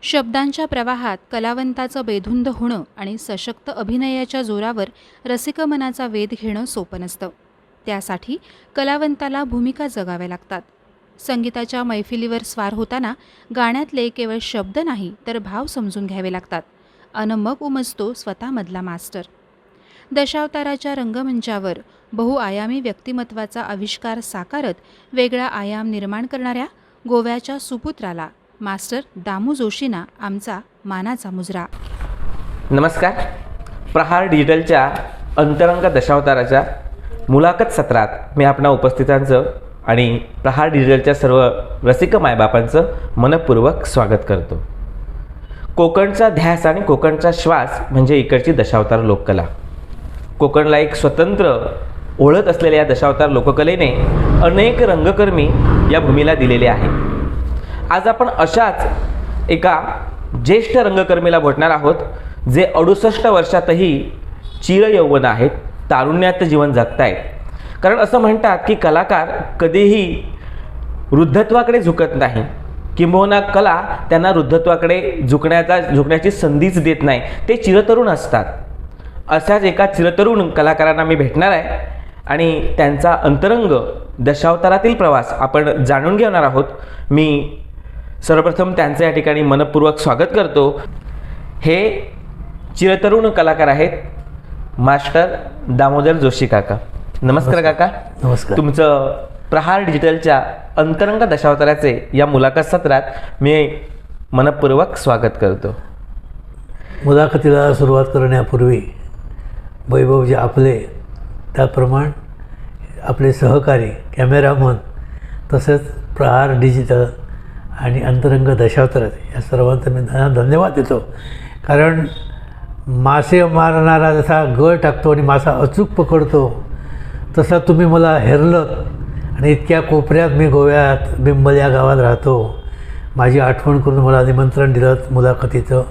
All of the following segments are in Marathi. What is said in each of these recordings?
शब्दांच्या प्रवाहात कलावंताचं बेधुंद होणं आणि सशक्त अभिनयाच्या जोरावर रसिक मनाचा वेध घेणं सोपं नसतं. त्यासाठी कलावंताला भूमिका जगाव्या लागतात. संगीताच्या मैफिलीवर स्वार होताना गाण्यातले केवळ शब्द नाही तर भाव समजून घ्यावे लागतात अन मग उमजतो स्वतःमधला मास्टर. दशावताराच्या रंगमंचावर बहुआयामी व्यक्तिमत्वाचा आविष्कार साकारत वेगळा आयाम निर्माण करणाऱ्या गोव्याच्या सुपुत्राला मास्टर दामू जोशींना आमचा मानाचा मुजरा. नमस्कार. प्रहार डिजिटलच्या अंतरंग दशावताराच्या मुलाखत सत्रात मी आपणा उपस्थितांचं आणि प्रहार डिजिटलच्या सर्व रसिक मायबापांचं मनपूर्वक स्वागत करतो. कोकणचा ध्यास आणि कोकणचा श्वास म्हणजे इकडची दशावतार लोककला. कोकणला एक स्वतंत्र ओळख असलेल्या या दशावतार लोककलेने अनेक रंगकर्मी या भूमीला दिलेले आहे. आज आपण अशाच एका ज्येष्ठ रंगकर्मीला भेटणार आहोत जे 68 वर्षातही चिरयौवन आहेत, तारुण्यात जीवन जगतायत. कारण असं म्हणतात की कलाकार कधीही वृद्धत्वाकडे झुकत नाही, किंबहुना कला त्यांना वृद्धत्वाकडे झुकण्याची संधीच देत नाही. ते चिरतरुण असतात. अशाच एका चिरतरुण कलाकारांना मी भेटणार आहे आणि त्यांचा अंतरंग दशावतारातील प्रवास आपण जाणून घेणार आहोत. मी सर्वप्रथम त्यांचे या ठिकाणी मनपूर्वक स्वागत करतो. हे चिरतरुण कलाकार आहेत मास्टर दामोदर जोशी काका. नमस्कार काका. नमस्कार. तुमचं प्रहार डिजिटलच्या अंतरंग दशावताराचे या मुलाखत सत्रात मी मनपूर्वक स्वागत करतो. मुलाखतीला सुरुवात करण्यापूर्वी वैभवजी आपले, त्याप्रमाणे आपले सहकारी कॅमेरामन, तसेच प्रहार डिजिटल आणि अंतरंग दशावतार या सर्वांचा मी धन्यवाद देतो. कारण मासे मारणारा जसा गळ टाकतो आणि मासा अचूक पकडतो, तसा तुम्ही मला हेरलत आणि इतक्या कोपऱ्यात मी गोव्यात बिंबल या गावात राहतो. माझी आठवण करून मला निमंत्रण दिलं मुलाखतीचं,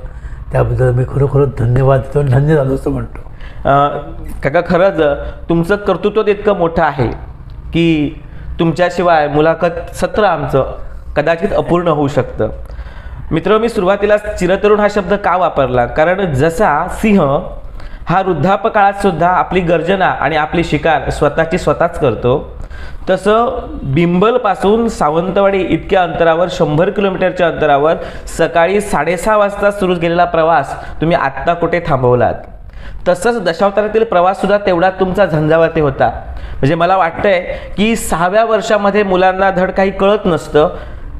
त्याबद्दल मी खरोखरच धन्यवाद देतो आणि धन्य झालो असं म्हणतो. काका, खरंच तुमचं कर्तृत्व इतकं मोठं आहे की तुमच्याशिवाय मुलाखत सत्र आमचं कदाचित अपूर्ण होऊ शकतं. मित्र, मी सुरुवातीला चिरतरुण हा शब्द का वापरला? कारण जसा सिंह हा वृद्धापकाळात सुद्धा आपली गर्जना आणि आपली शिकार स्वतःच करतो, तसं बिंबलपासून सावंतवाडी इतक्या अंतरावर 100 किलोमीटरच्या अंतरावर सकाळी 6:30 वाजता सुरू केलेला प्रवास तुम्ही आत्ता कुठे थांबवलात. तसंच दशावतारातील प्रवाससुद्धा तेवढा तुमचा झंझावाती होता. म्हणजे मला वाटतंय की 6व्या वर्षामध्ये मुलांना धड काही कळत नसतं.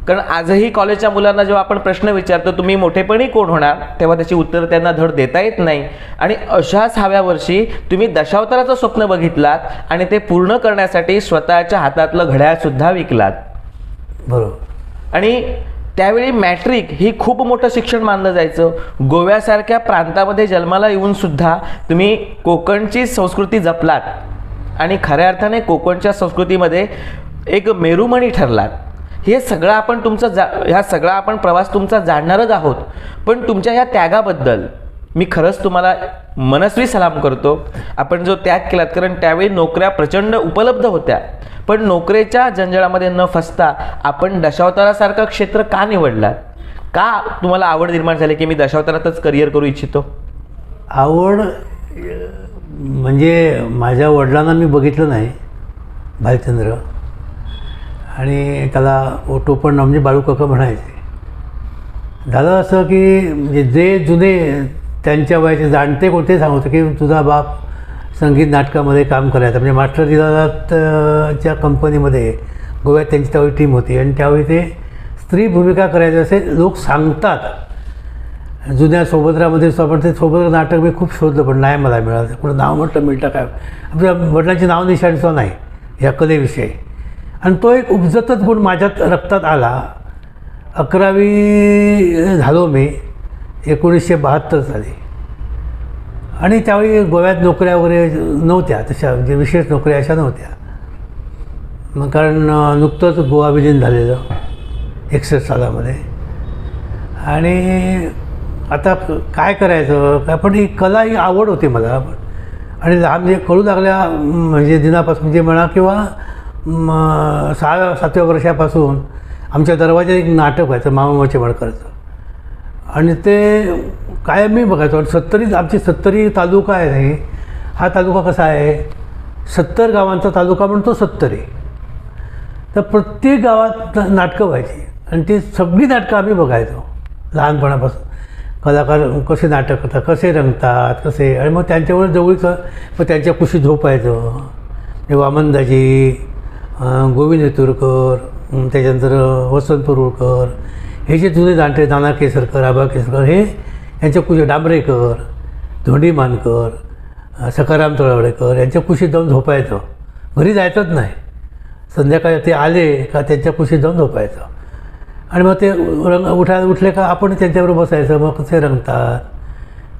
कारण आजही कॉलेजच्या मुलांना जेव्हा आपण प्रश्न विचारतो तुम्ही मोठेपणी कोण होणार, तेव्हा त्याची उत्तर त्यांना धड देता येत नाही. आणि अशा 6व्या वर्षी तुम्ही दशावताराचं स्वप्न बघितलात आणि ते पूर्ण करण्यासाठी स्वतःच्या हातातलं घड्याळसुद्धा विकलात. बरोबर. आणि त्यावेळी मॅट्रिक ही खूप मोठं शिक्षण मानलं जायचं. गोव्यासारख्या प्रांतामध्ये जन्माला येऊन सुद्धा तुम्ही कोकणची संस्कृती जपलात आणि खऱ्या अर्थाने कोकणच्या संस्कृतीमध्ये एक मेरुमणी ठरलात. हे सगळं आपण ह्या सगळा आपण प्रवास तुमचा जाणणारच आहोत. पण तुमच्या ह्या त्यागाबद्दल मी खरंच तुम्हाला मनस्वी सलाम करतो. आपण जो त्याग केलात, कारण त्यावेळी नोकऱ्या प्रचंड उपलब्ध होत्या, पण नोकरीच्या जंजाळामध्ये न फसता आपण दशावतारासारखं क्षेत्र का निवडलात? का तुम्हाला आवड निर्माण झाली की मी दशावतारातच करिअर करू इच्छितो? आवड म्हणजे माझ्या वडिलांना मी बघितलं नाही, भालचंद्र, आणि त्याला टोपण म्हणजे बाळूकाका म्हणायचे. झालं असं की म्हणजे जे जुने त्यांच्या वयाचे जाणते कोणते सांगतो की तुझा बाप संगीत नाटकामध्ये काम करायचा. म्हणजे मास्टर दिलाच्या कंपनीमध्ये गोव्यात त्यांची त्यावेळी टीम होती आणि त्यावेळी ते स्त्री भूमिका करायचे असे लोक सांगतात. जुन्या सोबत्रामध्ये आपण ते सोबत्र नाटक मी खूप शोधलं पण नाही मला मिळालं. कुठं नाव मिळतं काय, आपल्या वडिलांची नाव निशाणीचं नाही ह्या कलेविषयी. आणि तो एक उपजतच गुण माझ्यात रक्तात आला. 11वी झालो मी 1972 साली. आणि त्यावेळी गोव्यात नोकऱ्या वगैरे नव्हत्या तशा, म्हणजे विशेष नोकऱ्या अशा नव्हत्या. मग कारण नुकतंच गोवा विलीन झालेलं 61 सालामध्ये. आणि आता काय करायचं, पण ही कला ही आवड होती मला. आणि लहान म्हणजे कळू लागल्या म्हणजे दिनापासून म्हणजे म्हणा किंवा 6व्या-7व्या वर्षापासून आमच्या दरवाजात एक नाटक व्हायचं मामा चिमणकरचं. आणि ते कायम मी बघायचो. आणि आमची 70 तालुका आहे नाही, हा तालुका कसा आहे 70 गावांचा तालुका म्हणतो 70. तर प्रत्येक गावात नाटकं व्हायची आणि ती सगळी नाटकं आम्ही बघायचो लहानपणापासून. कलाकार कसे नाटक करतात, कसे रंगतात, कसे. आणि मग त्यांच्यावर जवळचं मग त्यांच्या कुशी झोपायचं. वामनदाजी, गोविंद नेतुरकर, त्याच्यानंतर वसंत परुळकर, हे जे जुने जाणते नाना केसरकर, आबा केसरकर, हे यांच्या कुशी, डांबरेकर, धोंडी मानकर, सखाराम तळवडेकर यांच्या कुशीत जाऊन झोपायचं. घरी जायचंच नाही. संध्याकाळी ते आले का त्यांच्या कुशीत जाऊन झोपायचं. आणि मग ते उठले का आपण त्यांच्याबरोबर बसायचं. मग कसे रंगतात,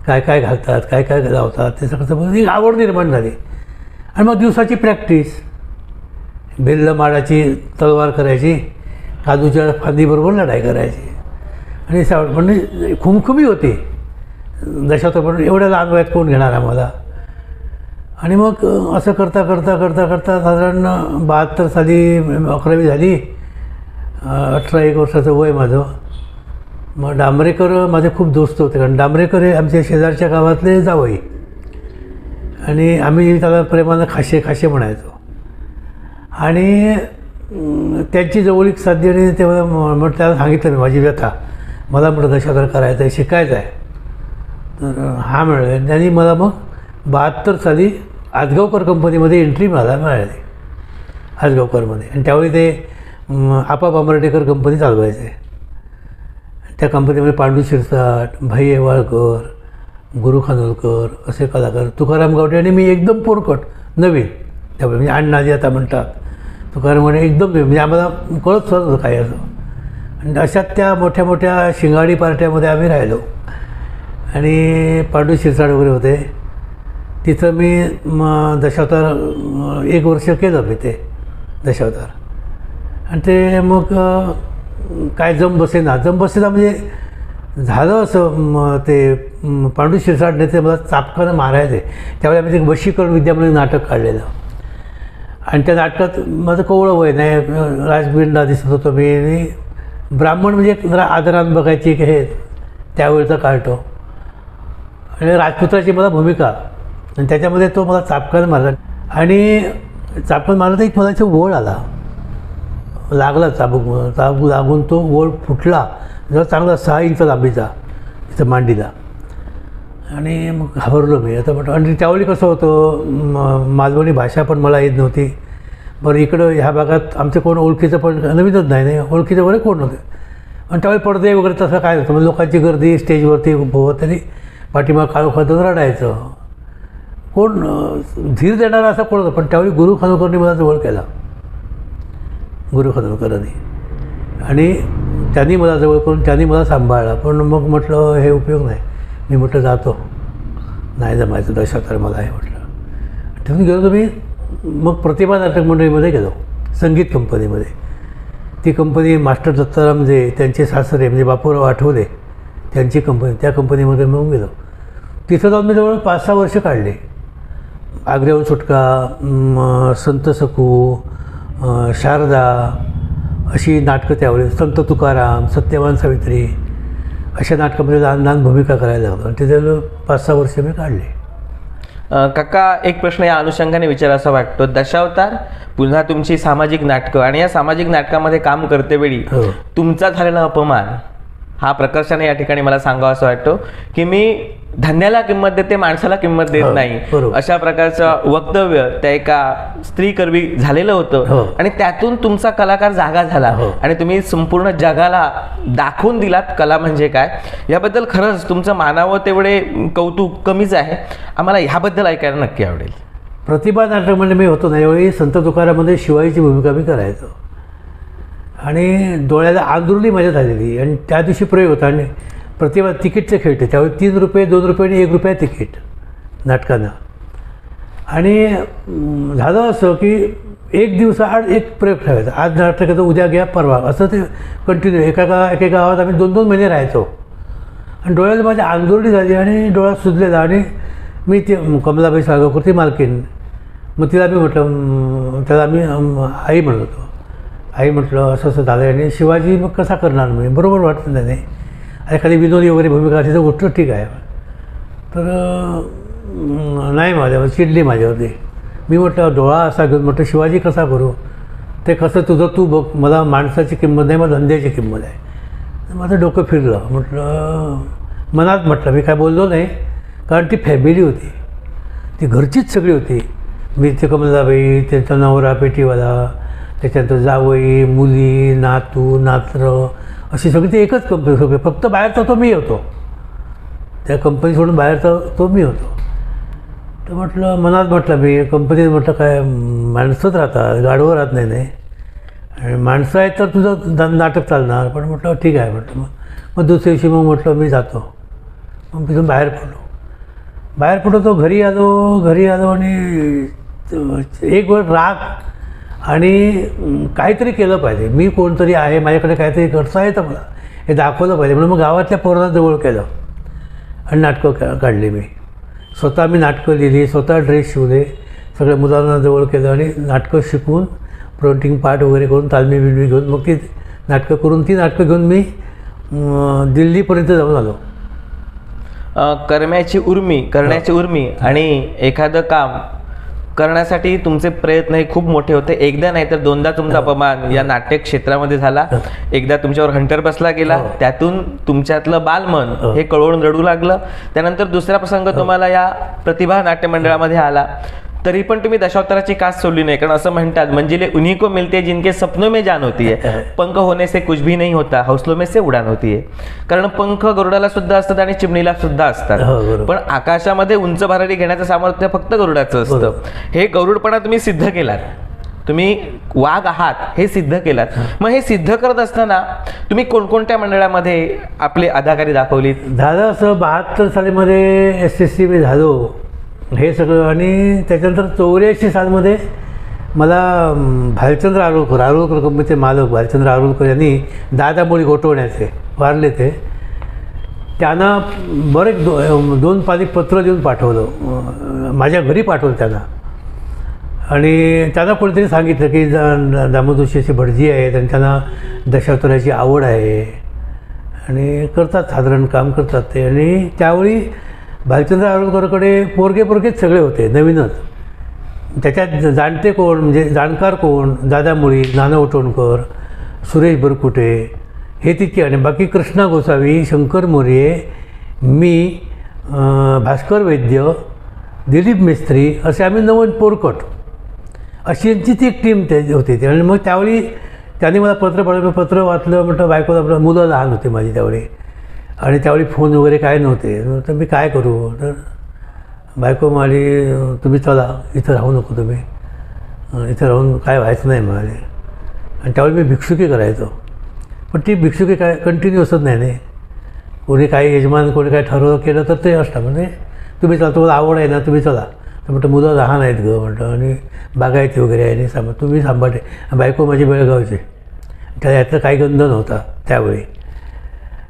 काय काय घालतात, काय काय लावतात, ते सगळं एक आवड निर्माण झाली. आणि मग दिवसाची प्रॅक्टिस, बेल्ल माडाची तलवार करायची, काजूच्या फांदीबरोबर लढाई करायची. आणि म्हणजे खुमखुमी होती. दशावतार पण एवढ्या लहान वयात कोण घेणार आम्हाला. आणि मग असं करता करता करता करता साधारण 72 साली 11वी झाली. 18 वर्षाचं वय माझं. मग डांबरेकर माझे खूप दोस्त होते, कारण डांबरेकर हे आमच्या शेजारच्या गावातले जावई. आणि आम्ही त्याला प्रेमानं खाशे खाशे म्हणायचो. आणि त्यांची जवळीक साधली. आणि तेव्हा मग त्याला सांगितलं मी माझी व्यथा, मला म्हटलं दशावतार करायचं आहे, शिकायचं आहे. तर हा मिळाला. त्यांनी मला मग 72 साली आजगावकर कंपनीमध्ये एंट्री मिळाली आजगावकरमध्ये. आणि त्यावेळी ते आपा बांबर्डेकर कंपनी चालवायचे. त्या कंपनीमध्ये पांडू शिरसाट, भाई येवाळकर, गुरु खानोलकर असे कलाकार, तुकाराम गावडे आणि मी एकदम पोरकट नवीन त्यावेळी, म्हणजे अण्णाजी आता म्हणतात. तुकाराम गावडे एकदम नवीन, म्हणजे आम्हाला कळत होतं काय असं. आणि अशात त्या मोठ्या मोठ्या शिंगाडी पार्ट्यामध्ये आम्ही राहिलो. आणि पांडू शिरसाट वगैरे होते. तिथं मी दशावतार 1 वर्ष केलं मी ते दशावतार. आणि ते मग काय जम बसेना म्हणजे झालं असं. ते पांडू शिरसाटने ते मला चापकानं मारायचे. त्यावेळी आम्ही ते वशीकरण विद्या म्हणून नाटक काढलेलं. आणि त्या नाटकात माझं कोवळं वय नाही, राजबिंडा दिसत होतो मी. ब्राह्मण म्हणजे जरा आदरानं बघायची की हे त्यावेळेचा काढतो. आणि राजपुत्राची मला भूमिका. आणि त्याच्यामध्ये तो मला चापकानं मारला. आणि चापकानं मारला तर एक मला ओळ आला, लागला चाबूक लागून तो ओळ फुटला. जरा चांगला 6 इंच लांबीचा तिथं मांडीला. आणि मग घाबरलो मी. आता म्हटलं. आणि त्यावेळी कसं होतं, मालवणी भाषा पण मला येत नव्हती. बरं इकडं ह्या भागात आमचं कोण ओळखीचं पण नवीनच नाही ओळखीचं वगैरे कोण नव्हते. आणि त्यावेळी पडदे वगैरे तसं काय नव्हतं. म्हणजे लोकांची गर्दी स्टेजवरती उभं तरी पाठीमाग काळोखातून रडायचं. कोण धीर देणारा असा कोण होतं. पण त्यावेळी गुरु खानोलकरनी मला जवळ केला, गुरु खानोलकरांनी. आणि त्यांनी मला जवळ करून त्यांनी मला सांभाळला. पण मग म्हटलं हे उपयोग नाही. मी म्हटलं जातो, नाही जमायचं दशावतार मला हे म्हटलं. तिथून गेलो तर मी मग प्रतिभा नाटक मंडळीमध्ये गेलो, संगीत कंपनीमध्ये. ती कंपनी मास्टर दत्ताराम जे त्यांचे सासरे म्हणजे बापूराव आठवले त्यांची कंपनी, त्या कंपनीमध्ये मग गेलो. तिथं जाऊन मी जवळ 5-6 वर्ष काढले. आग्र्याहून सुटका, संत सकू, शारदा अशी नाटकं त्यावेळी, संत तुकाराम, सत्यवान सावित्री अशा नाटकामध्ये लहान लहान भूमिका करायला लागलो. आणि तिथे 5-6 वर्ष मी काढले. काका, एक प्रश्न या अनुषंगाने विचारायचा वाटतो. दशावतार पुन्हा तुमची सामाजिक नाटकं आणि या सामाजिक नाटकामध्ये काम करतेवेळी तुमचा झालेला अपमान हा प्रकर्षाने या ठिकाणी मला सांगावा असं वाटतो की मी धन्याला किंमत देते, माणसाला किंमत देत नाही, अशा प्रकारचं वक्तव्य त्या एका स्त्रीकरवी झालेलं होतं. आणि त्यातून तुमचा कलाकार जागा झाला आणि तुम्ही संपूर्ण जगाला दाखवून दिलात कला म्हणजे काय. याबद्दल खरंच तुमचं मानावं तेवढे कौतुक कमीच आहे. आम्हाला ह्याबद्दल ऐकायला नक्की आवडेल. प्रतिभा नाटकमध्ये मी होतो ना, यावेळी संत तुकारामध्ये शिवाजीची भूमिका मी करायचो आणि डोळ्याला आंदुरली मजा झालेली. आणि त्या दिवशी प्रयोग होता आणि प्रतिभा तिकीटचे खेळते, त्यावेळी 3 रुपये 2 रुपये आणि 1 रुपया तिकीट नाटकानं. आणि झालं असं की एक दिवसाआड एक प्रयोग ठेवायचा, आज नाटकाचं उद्या घ्या परवा, असं ते कंटिन्यू एका गावात आम्ही 2-2 महिने राहायचो. आणि डोळ्याला माझी आंदोलनी झाली आणि डोळा सुजलेला. आणि मी ते कमलाबाई साळगावकर ती मालकीन, मग तिला मी म्हटलं, त्याला मी आई म्हणत होतो, आई म्हटलं असं असं झालं आणि शिवाजी मग कसा करणार मी, बरोबर वाटतं त्याने, एखादी विनोदी वगैरे भूमिका असेल तर गोष्ट ठीक आहे. तर नाही, माझ्यावर चिडली माझ्यावरती. मी म्हटलं डोळा असा घेऊन म्हटलं शिवाजी कसा करू, ते कसं तुझं तू बघ, मला माणसाची किंमत नाही, मला धंद्याची किंमत आहे. माझं डोकं फिरलं. म्हटलं मनात म्हटलं, मी काय बोललो नाही, कारण ती फॅमिली होती, ती घरचीच सगळी होती. मी ते कमलाबाई, त्यांचा नवरा पेटीवाला, त्याच्यानंतर जावई, मुली, नातू, नात्र, अशी सगळी ती एकच कंपनी सगळी. फक्त बाहेरचा तो मी होतो, त्या कंपनी सोडून बाहेरचा तो मी होतो. तर म्हटलं मनात म्हटलं, मी कंपनीत म्हटलं काय माणसंच राहतात, गाडवं राहत नाही नाही, आणि माणसं आहेत तर तुझं नाटक चालणार. पण म्हटलं ठीक आहे म्हटलं. मग दुसऱ्या दिवशी मग म्हटलं मी जातो. मग तिथून बाहेर पडलो तो घरी आलो आणि एक वेळ राग आणि काहीतरी केलं पाहिजे, मी कोणतरी आहे, माझ्याकडे काहीतरी करता येतं मला, हे दाखवलं पाहिजे. म्हणून मग गावातल्या पोरांना जवळ केलं आणि नाटकं काढली. मी स्वतः नाटकं लिहिली, स्वतः ड्रेस शिवले, सगळ्या मुलांना जवळ केलं आणि नाटकं शिकवून प्रोंटिंग पार्ट वगैरे करून तालमी बिलमी घेऊन मग ती नाटकं घेऊन मी दिल्लीपर्यंत जाऊन आलो. करण्याची उर्मी आणि एखादं काम करण्यासाठी तुमचे प्रयत्न हे खूप मोठे होते. एकदा नाही तर 2दा तुमचा अपमान या नाट्य क्षेत्रामध्ये झाला. एकदा तुमच्यावर हंटर बसला गेला, त्यातून तुमच्यातलं बालमन हे कळवून रडू लागलं. त्यानंतर दुसरा प्रसंग तुम्हाला या प्रतिभा नाट्य मंडळामध्ये आला, तरी पण तुम्ही दशावताराची कास सोडली नाही. कारण असं म्हणतात, मंजिले उन्हीं को मिलते जिनके सपनों में जान होती है, पंख होने से कुछ भी नहीं होता, हौसलों में से उडान होती है. कारण पंख गरुडाला सुद्धा असतात आणि चिमणीला सुद्धा असतात, पण आकाशामध्ये उंच भरारी घेण्याचं सामर्थ्य फक्त गरुडाचं असतं. हे गरुडपणा तुम्ही सिद्ध केलात, तुम्ही वाघ आहात हे सिद्ध केलात. मग हे सिद्ध करत असताना तुम्ही कोणकोणत्या मंडळामध्ये आपली अदाकारी दाखवली? झालं असं 72 सालीमध्ये SSC मी झालो हे सगळं. आणि त्याच्यानंतर 84 सालमध्ये मला भालचंद्र आरुळकर कंपनीचे मालक भालचंद्र आरुळकर यांनी दादामुळी गोठवण्याचे वारले, त्यांना बरेच 2 पानी पत्र लिहून पाठवलं, माझ्या घरी पाठवलं त्यांना. आणि त्यांना कोणीतरी सांगितलं की दामोदरशी भटजी आहेत आणि त्यांना दशावताराची आवड आहे आणि करतात, साधारण काम करतात ते. आणि त्यावेळी भालचंद्र आरुळकरकडे पोरगेच सगळे होते, नवीनच. त्याच्यात जाणते कोण म्हणजे जाणकार कोण, दादा मुळी, नाना उटोणकर, सुरेश बरकुटे हे तितके, आणि बाकी कृष्णा गोसावी, शंकर मोरे, मी, भास्कर वैद्य, दिलीप मिस्त्री, असे आम्ही 9 पोरकट, अशी यांची ती एक टीम होती. आणि मग त्यावेळी त्यांनी मला पत्र वाचलं. म्हटलं बायकोला, मुलं लहान होते माझी त्यावेळी, आणि त्यावेळी फोन वगैरे काय नव्हते. तर मी काय करू, तर बायको म्हणाली तुम्ही चला, इथं राहू नको तुम्ही, इथं राहून काय व्हायचं नाही म्हणाले. आणि त्यावेळी मी भिक्षुकी करायचो, पण ती भिक्षुकी काय कंटिन्यू असत नाही. कोणी काही यजमान कोणी काय ठरवलं केलं तर ते असतं, म्हणजे तुम्ही चला, तुम्हाला आवड आहे ना, तुम्ही चला. तर म्हटलं मुलं लहान आहेत गं म्हटलं, आणि बागायती वगैरे आहे, आणि तुम्ही सांभाळते. बायको माझी बेळगावची, त्याला यातलं काही गंध नव्हता त्यावेळी.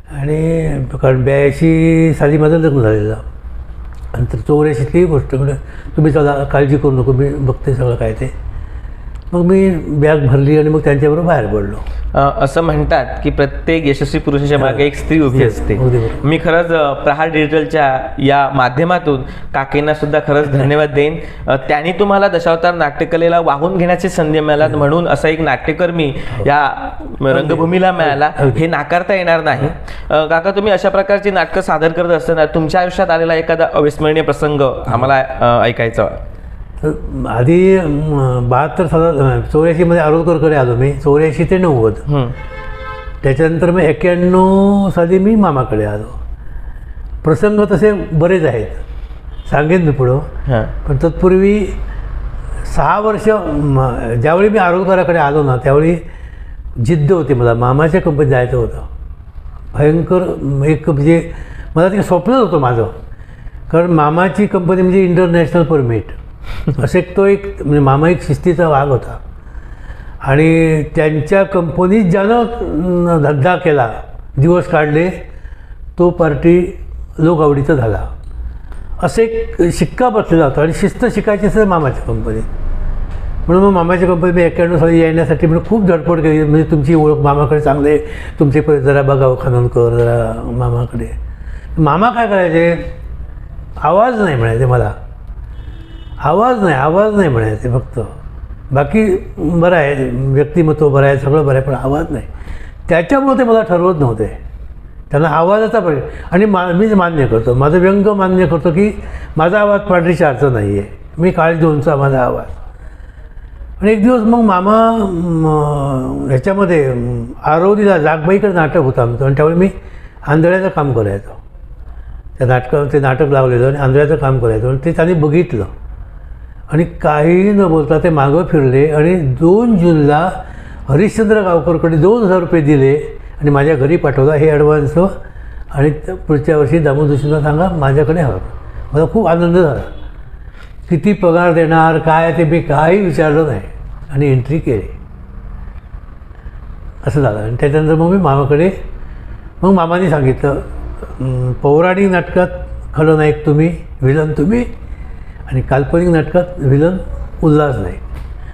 आणि कारण 82 साली माझं लग्न झालेलं, नंतर 84ची गोष्ट. म्हणजे तुम्ही चला, काळजी करू नको, मी बघते सगळं काय ते. मग मी बॅग भरली आणि मग त्यांच्याबरोबर बाहेर पडलो. असं म्हणतात की प्रत्येक यशस्वी पुरुषाच्या मागे एक स्त्री उभी असते. मी खरंच प्रहार डिजिटलच्या या माध्यमातून काकींना सुद्धा खरंच धन्यवाद देईन. त्यांनी तुम्हाला दशावतार नाट्यकलेला वाहून घेण्याची संधी मिळाला, म्हणून असा एक नाट्यकर्मी या रंगभूमीला मिळाला हे नाकारता येणार नाही. काका, तुम्ही अशा प्रकारची नाटकं सादर करत असताना तुमच्या आयुष्यात आलेला एखादा अविस्मरणीय प्रसंग आम्हाला ऐकायचा. तर आधी 72 साला 84मध्ये आरुळकरकडे आलो मी, 84 ते 90. त्याच्यानंतर मग 91 साली मी मामाकडे आलो. प्रसंग तसे बरेच आहेत, सांगेन मी पुढं. पण तत्पूर्वी 6 वर्ष ज्यावेळी मी आरोग्यकराकडे आलो ना त्यावेळी जिद्द होती मला, मामाच्या कंपनीत जायचं होतं. भयंकर एक म्हणजे मला ते स्वप्नच होतं माझं, कारण मामाची कंपनी म्हणजे इंटरनॅशनल परमिट असं एक तो एक म्हणजे मामा एक शिस्तीचा भाग होता. आणि त्यांच्या कंपनीत ज्यानं धंदा केला, दिवस काढले, तो पार्टी लोक आवडीचा झाला, असं एक शिक्का बसलेला होता. आणि शिस्त शिकायची असेल मामाच्या कंपनीत, म्हणून मग मामाच्या कंपनीत मी 91 साली येण्यासाठी म्हणजे खूप धडपड केली. म्हणजे तुमची ओळख मामाकडे चांगले, तुमचे जरा बघावं खानोलकर जरा मामाकडे. मामा काय करायचे, आवाज नाही म्हणायचे मला, आवाज नाही म्हणायचे फक्त. बाकी बरं आहे, व्यक्तिमत्व बरं आहे, सगळं बरं आहे, पण आवाज नाही. त्याच्यामुळे ते मला ठरवत नव्हते, त्यांना आवाजाचा पाहिजे. आणि मी मान्य करतो, माझं व्यंग मान्य करतो की माझा आवाज पांढरीच्या अर्थ नाही आहे, मी काळी दोनचा माझा आवाज. आणि एक दिवस मग मामा ह्याच्यामध्ये आरवलीला जागबाईकडे नाटक होतं आमचं, आणि त्यावेळी मी आंधळ्याचं काम करायचो. त्या नाटकावर ते नाटक लावलेलं आणि आंधळ्याचं काम करायचं. आणि ते त्यांनी बघितलं आणि काहीही न बोलता ते मागं फिरले आणि 2 जूनला हरिश्चंद्र गावकरकडे 2000 रुपये दिले आणि माझ्या घरी पाठवला, हे ॲडव्हान्स. आणि पुढच्या वर्षी दामोदरशींना सांगा माझ्याकडे हवं. मला खूप आनंद झाला. किती पगार देणार काय ते मी काही विचारलं नाही आणि एंट्री केली, असं झालं. आणि त्याच्यानंतर मग मी मामाकडे, मग मामाने सांगितलं पौराणिक नाटकात खलनायक तुम्ही, विलन तुम्ही, आणि काल्पनिक नाटकात विलन उल्हास नाही,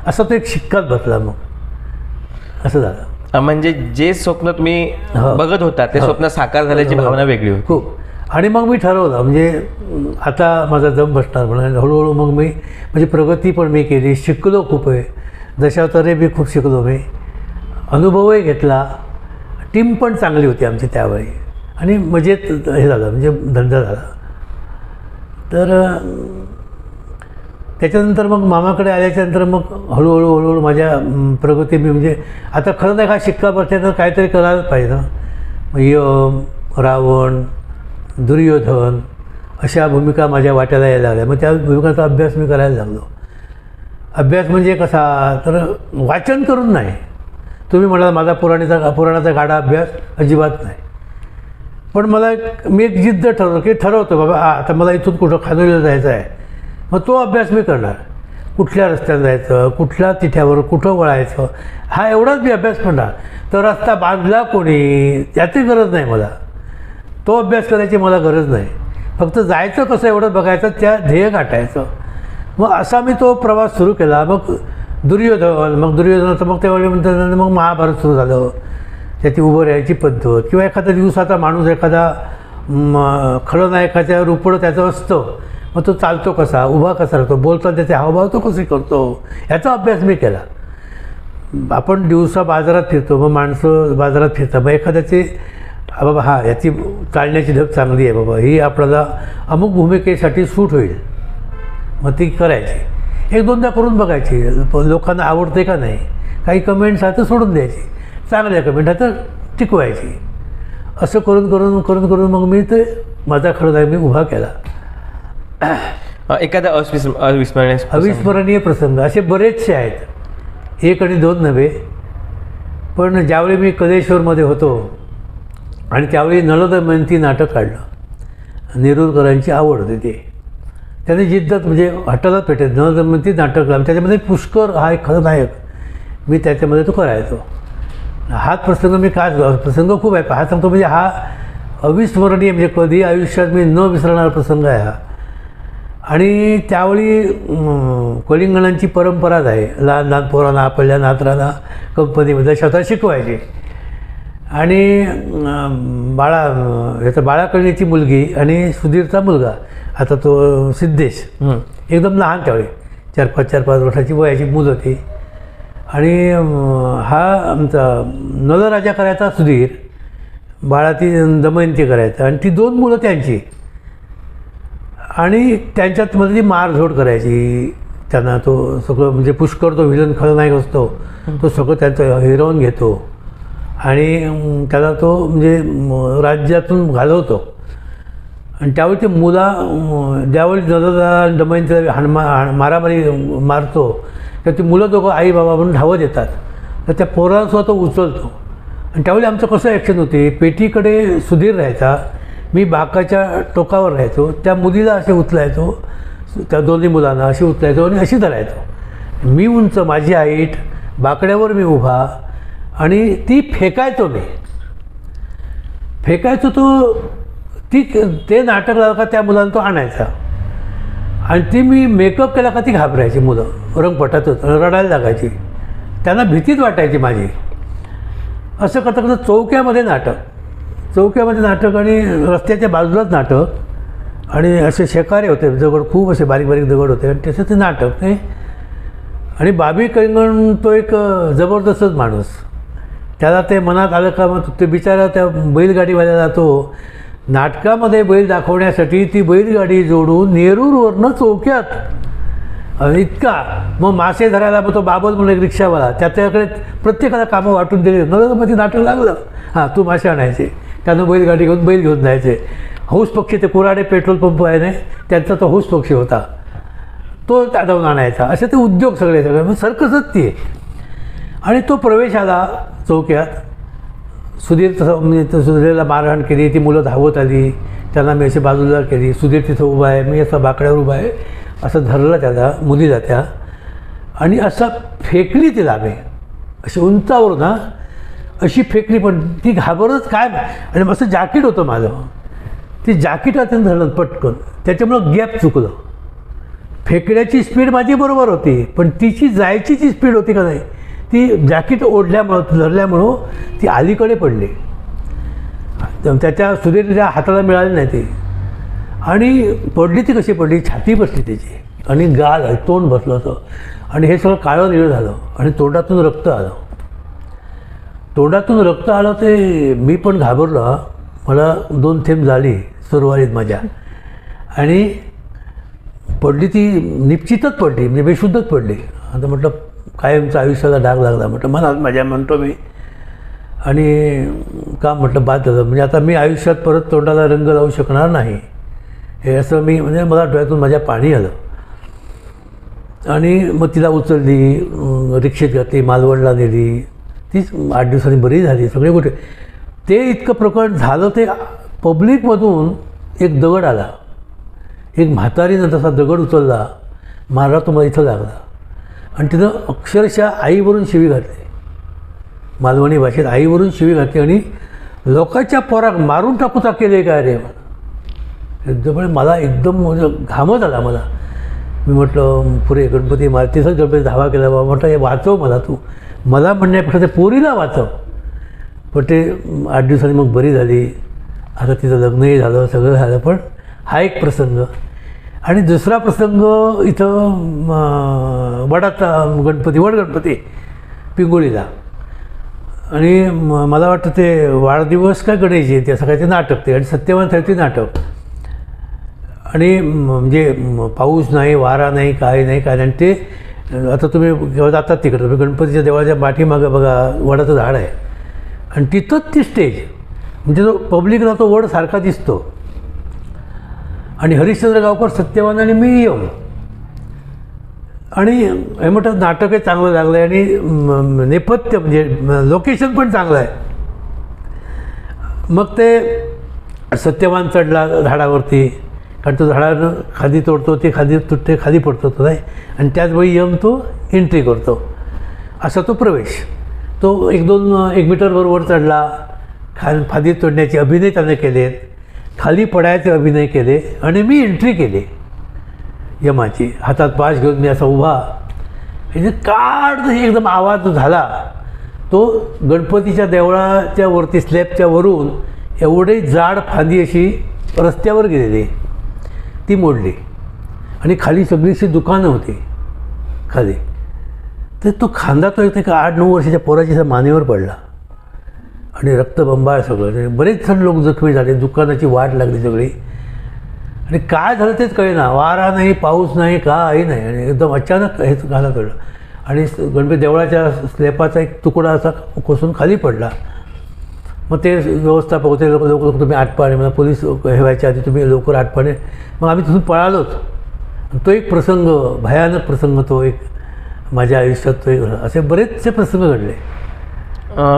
असा तो एक शिक्काच बसला. मग असं झालं. म्हणजे जे स्वप्न तुम्ही बघत होता ते स्वप्न साकार झाल्याची भावना वेगळी होती खूप. आणि मग मी ठरवलं म्हणजे आता माझा दम बसणार म्हणून हळूहळू मग मी म्हणजे प्रगती पण मी केली, शिकलो खूप आहे, दशावतारे बी खूप शिकलो मी, अनुभवही घेतला. टीम पण चांगली होती आमची त्यावेळी आणि मजेत हे झालं म्हणजे धंदा झाला. तर त्याच्यानंतर मग मामाकडे आल्याच्यानंतर मग हळूहळू माझ्या प्रगती मी म्हणजे आता खरं नाही, हा शिक्का बसल्या तर काहीतरी करायलाच पाहिजे ना. यम, रावण, दुर्योधन अशा भूमिका माझ्या वाट्याला यायला लागल्या. मग त्या भूमिकांचा अभ्यास मी करायला लागलो. अभ्यास म्हणजे कसा, तर वाचन करून नाही. तुम्ही म्हणाल माझा पुराणाचा गाडा अभ्यास अजिबात नाही, पण मी एक जिद्द ठरवतो बाबा आता मला इथून कुठं खानोलीला जायचं आहे, मग तो अभ्यास मी करणार. कुठल्या रस्त्यात जायचं, कुठल्या तिथ्यावर कुठं वळायचं, हा एवढाच मी अभ्यास करणार. तर रस्ता बांधला कोणी त्याची गरज नाही मला, तो अभ्यास करायची मला गरज नाही. फक्त जायचं कसं एवढं बघायचं, त्या ध्येय गाठायचं. मग असा मी तो प्रवास सुरू केला. मग दुर्योधनाचं मग त्यावेळी म्हणतात मग महाभारत सुरू झालं. त्याची उभं राहायची पद्धत किंवा एखाद्या दिवसाचा माणूस एखादा खलनायकाच्या रूपडं त्याचं असतं, मग तो चालतो कसा, उभा कसा राहतो, बोलताना त्याचे हावभाव तो कसे करतो, याचा अभ्यास मी केला. आपण दिवसा बाजारात फिरतो, मग माणसं बाजारात फिरतात, मग एखाद्याचे बाबा हा याची चालण्याची धग चांगली आहे बाबा, ही आपल्याला अमुक भूमिकेसाठी सूट होईल, मग ती करायची. 1-2दा करून बघायची, लोकांना आवडते का नाही, काही कमेंट्स आहेत तर सोडून द्यायची, चांगल्या कमेंट आहेत तर टिकवायची. असं करून मग मी ते माझा खरं मी उभा केला. एखादा अविस्मरणीय प्रसंग असे बरेचसे आहेत, 1 आणि 2 नव्हे. पण ज्यावेळी मी कलेश्वरमध्ये होतो आणि त्यावेळी नळदमयंती नाटक काढलं, नेरुरकरांची आवड होती ते, त्याने जिद्दत म्हणजे हटायलाच भेटत. नळदमयंती नाटक लावलं, त्याच्यामध्ये पुष्कर हा एक खलनायक, मी त्याच्यामध्ये तो करायचो. हाच प्रसंग मी प्रसंग खूप आहे, हा सांगतो म्हणजे हा अविस्मरणीय म्हणजे कधी आयुष्यात मी न विसरणारा प्रसंग आहे हा. आणि त्यावेळी कलिंगणांची परंपराच आहे, लहान पोरांना आपल्या नातरांना कंपनीमध्ये स्वतः शिकवायची. आणि बाळाकडीची मुलगी आणि सुधीरचा मुलगा, आता तो सिद्धेश, एकदम लहान त्यावेळी 4-5 वर्षाची वयाची मुलं होती. आणि हा आमचा नलराजा करायचा सुधीर, बाळाची दमयंती करायचा, आणि ती 2 मुलं त्यांची. आणि त्यांच्यात मध्ये ती मारझोड करायची त्यांना. तो सगळं म्हणजे पुष्कर तो विलन खलनायक असतो, तो सगळं त्यांचं हिरावून घेतो आणि त्याला तो म्हणजे राज्यातून घालवतो. आणि त्यावेळी ते ज्यावेळी दमयंतीला मारामारी मारतो तर ती मुलं दोघं आई बाबा म्हणून धावत येतात, तर त्या पोरांसुद्धा तो उचलतो. आणि त्यावेळी आमचं कसं ॲक्शन होते, पेटीकडे सुधीर राहायचा, मी बाकाच्या टोकावर राहायचो, त्या मुलीला असे उचलायचो, त्या दोन्ही मुलांना अशी उचलायचो आणि अशी धरायचो. मी उंच, माझी हाईट, बाकड्यावर मी उभा आणि ती फेकायचो तो ते नाटक लागलं का त्या मुलांना तो आणायचा आणि ती मी मेकअप केला का ती घाबरायची मुलं, रंगपटातच रडायला लागायची, त्यांना भीतीच वाटायची माझी. असं करता करता चौक्यामध्ये नाटक आणि रस्त्याच्या बाजूलाच नाटक आणि असे शेकारे होते, दगड खूप असे बारीक बारीक दगड होते आणि त्याचं ते नाटक ते. आणि बाबी कलिंगण तो एक जबरदस्तच माणूस, त्याला ते मनात आलं का मग ते बिचारा त्या बैलगाडीवाल्याला तो नाटकामध्ये बैल दाखवण्यासाठी ती बैलगाडी जोडून नेरूरवरनं चौक्यात इतका, मग मासे धरायला मग तो बाबल म्हणून एक रिक्षावाला, त्याच्याकडे प्रत्येकाला कामं वाटून दिली. मग ते नाटक लागलं, हां तू मासे आणायचे, त्यानं बैलगाडी घेऊन बैल घेऊन जायचे. हौस पक्षी ते कुऱ्हाडे पेट्रोल पंप आहे ना, त्यांचा तो हौस पक्षी होता, तो जाऊन आणायचा. असे ते उद्योग सगळे मग सर्कसच ती. आणि तो प्रवेश आला चौक्यात, सुधीरला मारहाण केली, ती मुलं धावत आली, त्यांना मी अशी बाजूला केली, सुधीर तिथं उभा आहे, मी असा बाकड्यावर उभा आहे, असं धरलं त्याला मुलीला त्या आणि असा फेकली तिला मी अशी उंचावर ना, अशी फेकली, पण ती घाबरच काय. आणि असं जॅकेट होतं माझं, ती जॅकेट हाताने धरलं पटकन, त्याच्यामुळं गॅप चुकलं. फेकण्याची स्पीड माझी बरोबर होती, पण तिची जायची जी स्पीड होती का नाही, ती जॅकेट धरल्यामुळं ती अलीकडे पडली, त्याच्या सुधीरच्या हाताला मिळाली नाही ती. आणि पडली ती कशी पडली, छाती बसली त्याची आणि गाल तोंड बसलं होतं आणि हे सगळं काळं निळं झालं आणि तोंडातून रक्त आलं. ते मी पण घाबरलो, मला 2 थेंब झाली सुरुवातीत माझ्या, आणि पडली ती निश्चितच पडली, म्हणजे बेशुद्धच पडली. आता म्हटलं कायमचं आयुष्याला डाग लागला म्हटलं मनात माझ्या, म्हणतो मी. आणि का म्हटलं बाद झालं, म्हणजे आता मी आयुष्यात परत तोंडाला रंग लावू शकणार नाही, हे असं मी, म्हणजे मला डोळ्यातून माझ्या पाणी आलं. आणि मग तिला उचलली, रिक्षेत घातली, मालवणला नेली, तीच 8 दिवसांनी बरी झाली. सगळे कुठे ते इतकं प्रकरण झालं, ते पब्लिकमधून एक दगड आला, एक म्हातारीनं तसा दगड उचलला, मारला, तुम्हाला इथं लागला. आणि तिथं अक्षरशः आईवरून शिवी घातली, मालवणी भाषेत आईवरून शिवी घातली आणि लोकांच्या पोराक मारून टाकूचा केले काय रे. एकदम मला एकदम घामच आला मला. मी म्हटलं पुरे गणपती तिथंच गणपती धावा केला बाबा, म्हटलं हे वाचव मला, तू मला म्हणण्यापेक्षा ते पोरीला वाचव. पण ते 8 दिवसांनी मग बरी झाली, आता तिचं लग्नही झालं, सगळं झालं. पण हा एक प्रसंग. आणि दुसरा प्रसंग इथं वड गणपती पिंगोळीला. आणि मला वाटतं ते वाढदिवस काय गणेश जयंती असं काय ते नाटक, ते आणि सत्यवान साहित्य नाटक. आणि म्हणजे पाऊस नाही, वारा नाही, काय नाही. आणि ते आता तुम्ही जातात तिकडं, तुम्ही गणपतीच्या देवळाच्या पाठीमागं बघा वडाचं झाड आहे आणि तिथंच ती स्टेज, म्हणजे जो पब्लिकला तो वड सारखा दिसतो. आणि हरिश्चंद्र गावकर, सत्यवान आणि मी येऊन, आणि हे म्हटलं नाटकही चांगलं लागलं आहे आणि नेपथ्य म्हणजे लोकेशन पण चांगलं आहे. मग ते सत्यवान चढला झाडावरती, कारण तो झाडानं खाली तोडतो, ते खाली तुटते, खाली पडतो तो नाही. आणि त्याचवेळी यम तो एंट्री करतो, असा तो प्रवेश. तो 1 मीटरवर वर चढला, फादी तोडण्याचे अभिनय त्याने केले, खाली पडायचे अभिनय केले आणि मी एंट्री केली यमाची, हातात पाश घेऊन मी असा उभा. म्हणजे काढ एकदम आवाज झाला, तो गणपतीच्या देवळाच्या वरती स्लॅबच्या वरून एवढी जाड फांदी अशी रस्त्यावर गेलेली, ती मोडली. आणि खाली सगळीशी दुकानं होती खाली. तर तो खांदा तो एक 8-9 वर्षाच्या पोराच्या मानेवर पडला आणि रक्तबंबाळ सगळं. बरेच जण लोक जखमी झाले, दुकानाची वाट लागली सगळी. आणि काय झालं तेच कळेना, वारा नाही, पाऊस नाही, काही नाही. आणि एकदम अचानक हे घाला कळलं. आणि गणपती देवळाच्या स्लॅपाचा एक तुकडा असा कोसून खाली पडला. मग ते व्यवस्थापक होते, लोक तुम्ही आटपाणे, मला पोलीस हे व्हायच्या आधी तुम्ही लवकर आटपाणे. मग आम्ही तिथून पळालोच. तो एक प्रसंग, भयानक प्रसंग, तो एक माझ्या आयुष्यात तो एक, असे बरेचसे प्रसंग घडले.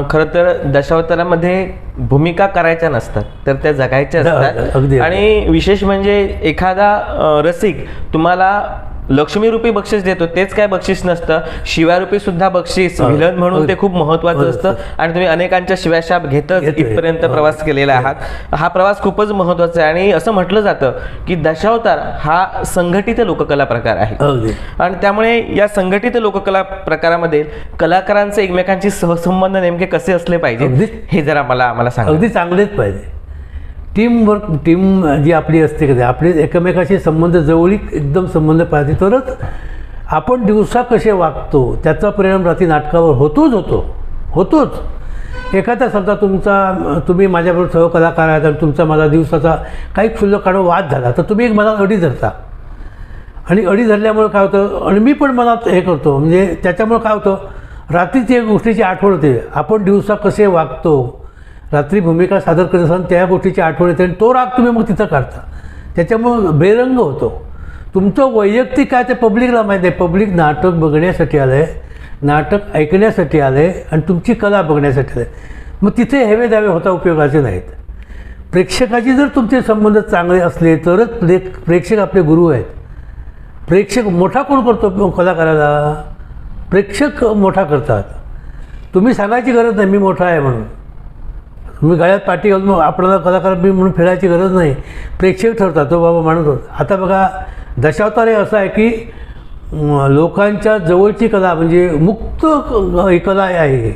खरं तर दशावतारामध्ये भूमिका करायच्या नसतात, तर त्या जगायच्या असतात. अगदी. आणि विशेष म्हणजे एखादा रसिक तुम्हाला लक्ष्मीरूपी बक्षीस देतो, तेच काय बक्षीस नसतं, शिव्यारूपी सुद्धा बक्षीस व्हिलन म्हणून ते खूप महत्त्वाचं असतं. आणि तुम्ही अनेकांच्या शिव्याशाप घेतच इथपर्यंत प्रवास केलेला आहात. हा प्रवास खूपच महत्त्वाचा आहे. आणि असं म्हटलं जातं की दशावतार हा संघटित लोककला प्रकार आहे. आणि त्यामुळे या संघटित लोककला प्रकारामध्ये कलाकारांचे एकमेकांशी सहसंबंध नेमके कसे असले पाहिजे हे जरा आम्हाला सांगा. अगदी चांगलेच पाहिजे. टीमवर्क, टीम जी आपली असते कधी आपले एकमेकाशी संबंध, जवळीक एकदम संबंध पाहिजे, तरच आपण दिवसा कसे वागतो त्याचा परिणाम रात्री नाटकावर होतोच. एखादा समजा तुम्ही माझ्याबरोबर सहकलाकार आहात आणि तुमचा माझा दिवसाचा काही क्षुल्लक काढून वाद झाला, तर तुम्ही एक मनात अडी धरता. आणि अडी धरल्यामुळे काय होतं, आणि मी पण मनात हे करतो, म्हणजे त्याच्यामुळे काय होतं, रात्रीची एक गोष्टीची आठवण होते. आपण दिवसा कसे वागतो, रात्री भूमिका सादर करत असताना त्या गोष्टीची आठवण येते आणि तो राग तुम्ही मग तिथं काढता. त्याच्यामुळं बेरंग होतो. तुमचं वैयक्तिक काय ते पब्लिकला माहीत आहे. पब्लिक नाटक बघण्यासाठी आलं आहे, नाटक ऐकण्यासाठी आलं आहे आणि तुमची कला बघण्यासाठी आलं आहे. मग तिथे हेवे दावे होता उपयोगाचे नाहीत. प्रेक्षकाची जर तुमचे संबंध चांगले असले तरच प्रेक्षक आपले गुरु आहेत. प्रेक्षक मोठा कोण करतो कलाकाराला? प्रेक्षक मोठा करतात. तुम्ही सांगायची गरज नाही मी मोठा आहे म्हणून. तुम्ही गळ्यात पाठी घालून आपल्याला कलाकार मी म्हणून फिरायची गरज नाही. प्रेक्षक ठरतात, तो बाबा माणूस होत. आता बघा दशावतार हे असं आहे की लोकांच्या जवळची कला, म्हणजे मुक्त ही कला आहे.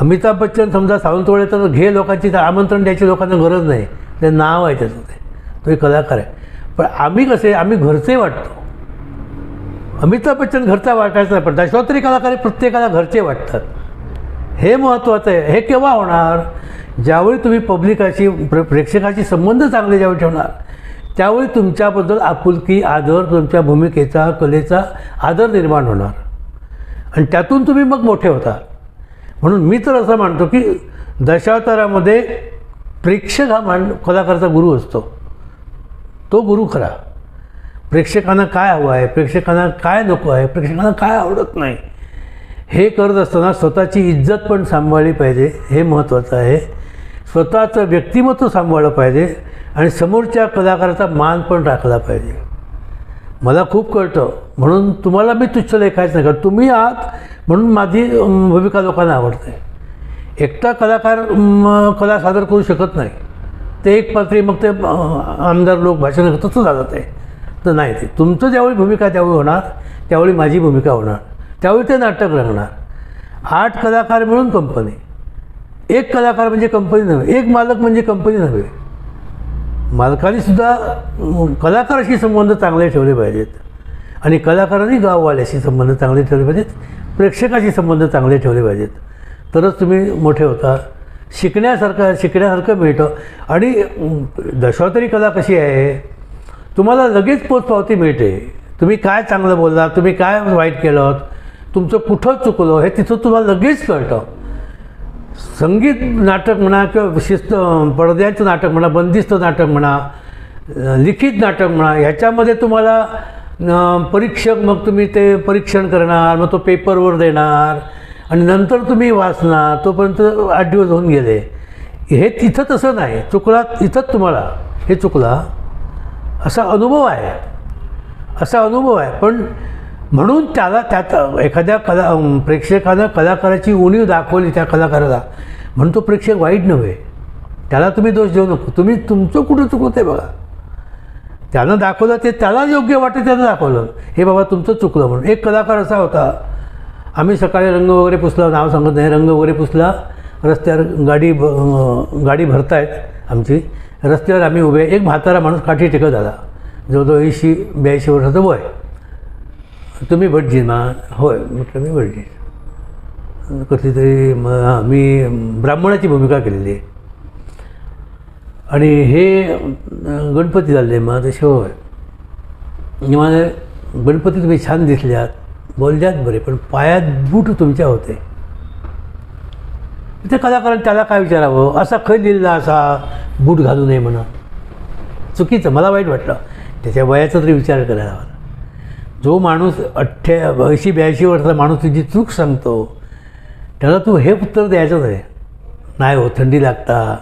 अमिताभ बच्चन समजा सावंतवाडी तर घे लोकांची, आमंत्रण द्यायची लोकांना गरज नाही, ते नाव आहे त्याचं, तो एक कलाकार आहे. पण आम्ही कसे, आम्ही घरचे वाटतो. अमिताभ बच्चन घरचा वाटायचा नाही, पण दशावतारी कलाकार प्रत्येकाला घरचे वाटतात. हे महत्त्वाचं आहे. हे केव्हा होणार? ज्यावेळी तुम्ही पब्लिकाशी, प्रेक्षकाशी संबंध चांगले ज्यावेळी ठेवणार, त्यावेळी तुमच्याबद्दल आपुलकी, आदर, तुमच्या भूमिकेचा, कलेचा आदर निर्माण होणार आणि त्यातून तुम्ही मग मोठे होता. म्हणून मी तर असं मानतो की दशावतारामध्ये प्रेक्षक हा कलाकाराचा गुरु असतो. तो गुरु खरा. प्रेक्षकांना काय हवं आहे, प्रेक्षकांना काय नको आहे, प्रेक्षकांना काय आवडत नाही, हे करत असताना स्वतःची इज्जत पण सांभाळली पाहिजे, हे महत्त्वाचं आहे. स्वतःचं व्यक्तिमत्व सांभाळलं पाहिजे आणि समोरच्या कलाकाराचा मान पण राखला पाहिजे. मला खूप कळतं, म्हणून तुम्हाला मी तुच्छ लेखायचं नाही, कारण तुम्ही आहात म्हणून माझी भूमिका लोकांना आवडते. एकटा कलाकार कला सादर करू शकत नाही. ते एक पात्री, मग ते आमदार लोक भाषण करतात, तसं झालं ते तर नाही. ते तुमचं ज्यावेळी भूमिका त्यावेळी होणार, त्यावेळी माझी भूमिका होणार, त्यावेळी ते नाटक रंगणार. 8 कलाकार मिळून कंपनी. एक कलाकार म्हणजे कंपनी नव्हे, एक मालक म्हणजे कंपनी नव्हे. मालकांनीसुद्धा कलाकाराशी संबंध चांगले ठेवले पाहिजेत आणि कलाकारांनी गाववाल्याशी संबंध चांगले ठेवले पाहिजेत, प्रेक्षकाशी संबंध चांगले ठेवले पाहिजेत. तरच तुम्ही मोठे होता. शिकण्यासारखं मिळतं. आणि दशावतारी कला कशी आहे, तुम्हाला लगेच पोचपावती मिळते. तुम्ही काय चांगलं बोलला, तुम्ही काय वाईट केलं, तुमचं कुठं चुकलं, हे तिथं तुम्हाला लगेच कळतं. संगीत नाटक म्हणा किंवा पडद्याचं नाटक म्हणा, बंदिस्त नाटक म्हणा, लिखित नाटक म्हणा, ह्याच्यामध्ये तुम्हाला परीक्षक, मग तुम्ही ते परीक्षण करणार, मग तो पेपरवर देणार आणि नंतर तुम्ही वाचणार, तोपर्यंत 8 दिवस होऊन गेले. हे तिथं तसं नाही. चुकला इथंच तुम्हाला हे चुकला असा अनुभव आहे. पण म्हणून त्यात एखाद्या प्रेक्षकानं कलाकाराची उणीव दाखवली त्या कलाकाराला, म्हणून तो प्रेक्षक वाईट नव्हे, त्याला तुम्ही दोष देऊ नको. तुम्ही तुमचं कुठं चुकलं ते बघा. त्यानं दाखवलं ते त्याला योग्य वाटतं, त्यानं दाखवलं हे बाबा तुमचं चुकलं म्हणून. एक कलाकार असा होता, आम्ही सकाळी रंग वगैरे पुसला, नाव सांगत नाही, रंग वगैरे पुसला, रस्त्यावर गाडी भरतायत आमची, रस्त्यावर आम्ही उभे, एक म्हातारा माणूस काठी टेकत आला, जवळजवळ 80-82 वर्षाचं वय. तुम्ही भटजी ना? होय म्हटलं मी भटजी. कसली तरी मी ब्राह्मणाची भूमिका केलेली आहे आणि हे गणपती झाले मग तसे. होय मला गणपती तुम्ही छान दिसल्यात, बोलल्यात बरे, पण पायात बूट तुमच्या होते. त्या कलाकारांनी त्याला काय विचारावं, असा खै लिहिला असा बूट घालू नये म्हणा, चुकीचं. मला वाईट वाटलं. त्याच्या वयाचा तरी विचार करायला हवा. जो माणूस 80-82 वर्षाचा माणूस तुझी चूक सांगतो त्याला तू हे उत्तर द्यायचं नाही हो थंडी लागता,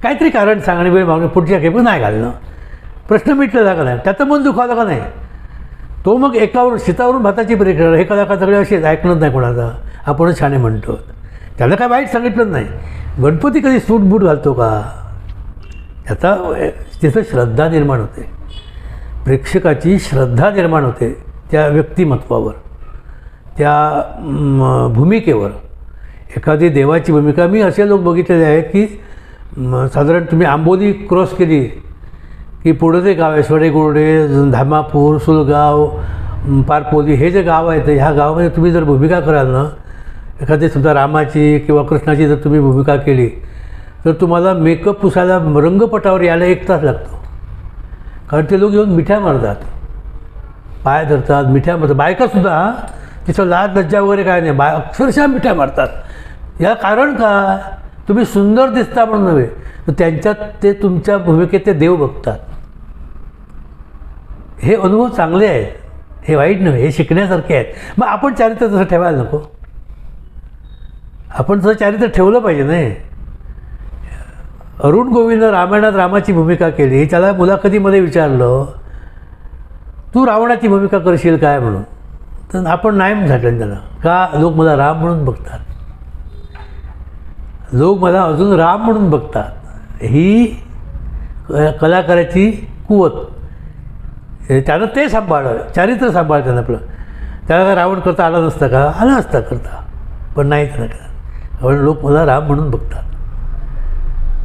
काहीतरी कारण सांगणे, वेळ मागणे, पुढच्या खेपी नाही घालणं, प्रश्न मिटला का नाही, त्याचं मन दुखावलं का नाही. तो मग एकावर शेतावरून भाताची परीक्षा, हे कलाकार सगळे असेच ऐकणं नाही कोणाचा, आपणच छाने म्हणतो. त्याला काय वाईट सांगितलं नाही. गणपती कधी सूट बूट घालतो का, त्याचा तिथं श्रद्धा निर्माण होते, प्रेक्षकाची श्रद्धा निर्माण होते त्या व्यक्तिमत्वावर, त्या भूमिकेवर. एखादी देवाची भूमिका, मी असे लोक बघितलेले आहेत की साधारण तुम्ही आंबोली क्रॉस केली की पुढं जे गाव आहे स्वडेगोर्डे, धामापूर, सुलगाव, पारपोली, हे जे गाव आहेत ह्या गावामध्ये तुम्ही जर भूमिका कराल ना, एखादी समजा रामाची किंवा कृष्णाची जर तुम्ही भूमिका केली तर तुम्हाला मेकअप पुसायला रंगपटावर यायला 1 तास लागतो. कारण ते लोक येऊन मिठ्या मारतात, पाय धरतात, मिठ्या मारतात. बायकासुद्धा तिचं लाज लज्जा वगैरे काय नाही, अक्षरशः मिठ्या मारतात. या कारण का, तुम्ही सुंदर दिसता म्हणून नव्हे, तर त्यांच्यात ते तुमच्या भूमिकेत ते देव बघतात. हे अनुभव चांगले आहेत, हे वाईट नव्हे, हे शिकण्यासारखे आहेत. मग आपण चारित्र्य तसं ठेवायला नको, आपण तसं चारित्र्य ठेवलं पाहिजे नाही. अरुण गोविंद रामायणात रामाची भूमिका केली, त्याला मुलाखतीमध्ये विचारलं तू रावणाची भूमिका करशील काय म्हणून, तर आपण नाही म्हटलं त्याला. का, लोक मला राम म्हणून बघतात, लोक मला अजून राम म्हणून बघतात. ही कलाकाराची कुवत. त्यानं ते सांभाळलं, चारित्र्य सांभाळलं त्यानं आपलं. त्याला काय रावण करता आला नसता का, आला असता करता, पण नाही त्याला का, कारण लोक मला राम म्हणून बघतात.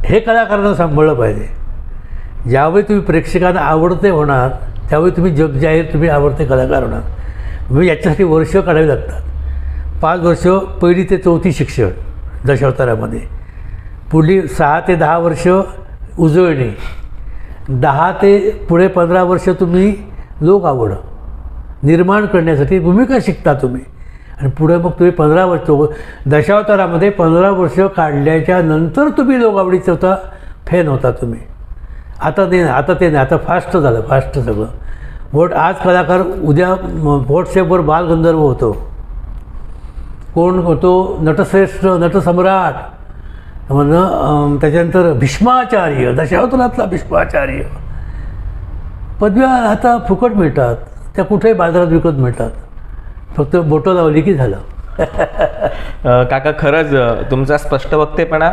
हे कलाकारांना सांभाळलं पाहिजे. ज्यावेळी तुम्ही प्रेक्षकांना आवडते होणार त्यावेळी तुम्ही जगजाहीर तुम्ही आवडते कलाकार होणार. म्हणजे याच्यासाठी वर्ष काढावी लागतात. 5 वर्ष 1ली ते 4थी शिक्षण दशावतारामध्ये, पुढली 6 ते 10 वर्ष उजळणी, 10 ते पुढे 15 वर्ष तुम्ही लोक आवड निर्माण करण्यासाठी भूमिका शिकता तुम्ही. आणि पुढे मग तुम्ही 15 वर्ष दशावतारामध्ये 15 वर्ष काढल्याच्या नंतर तुम्ही लोक आवडीचं होता, फॅन होता तुम्ही. आता ते नाही, आता फास्ट झालं, फास्ट सगळं. आज कलाकार, उद्या व्हॉट्सॲपवर बालगंधर्व होतो, कोण होतो नटश्रेष्ठ, नटसम्राट, म्हणून त्याच्यानंतर भीष्माचार्य, दशावतारातला भीष्माचार्य. पदव्या आता फुकट मिळतात, त्या कुठेही बाजारात विकत मिळतात, फक्त बोटं लावली की झालं. काका, खरंच तुमचा स्पष्ट वक्तेपणा.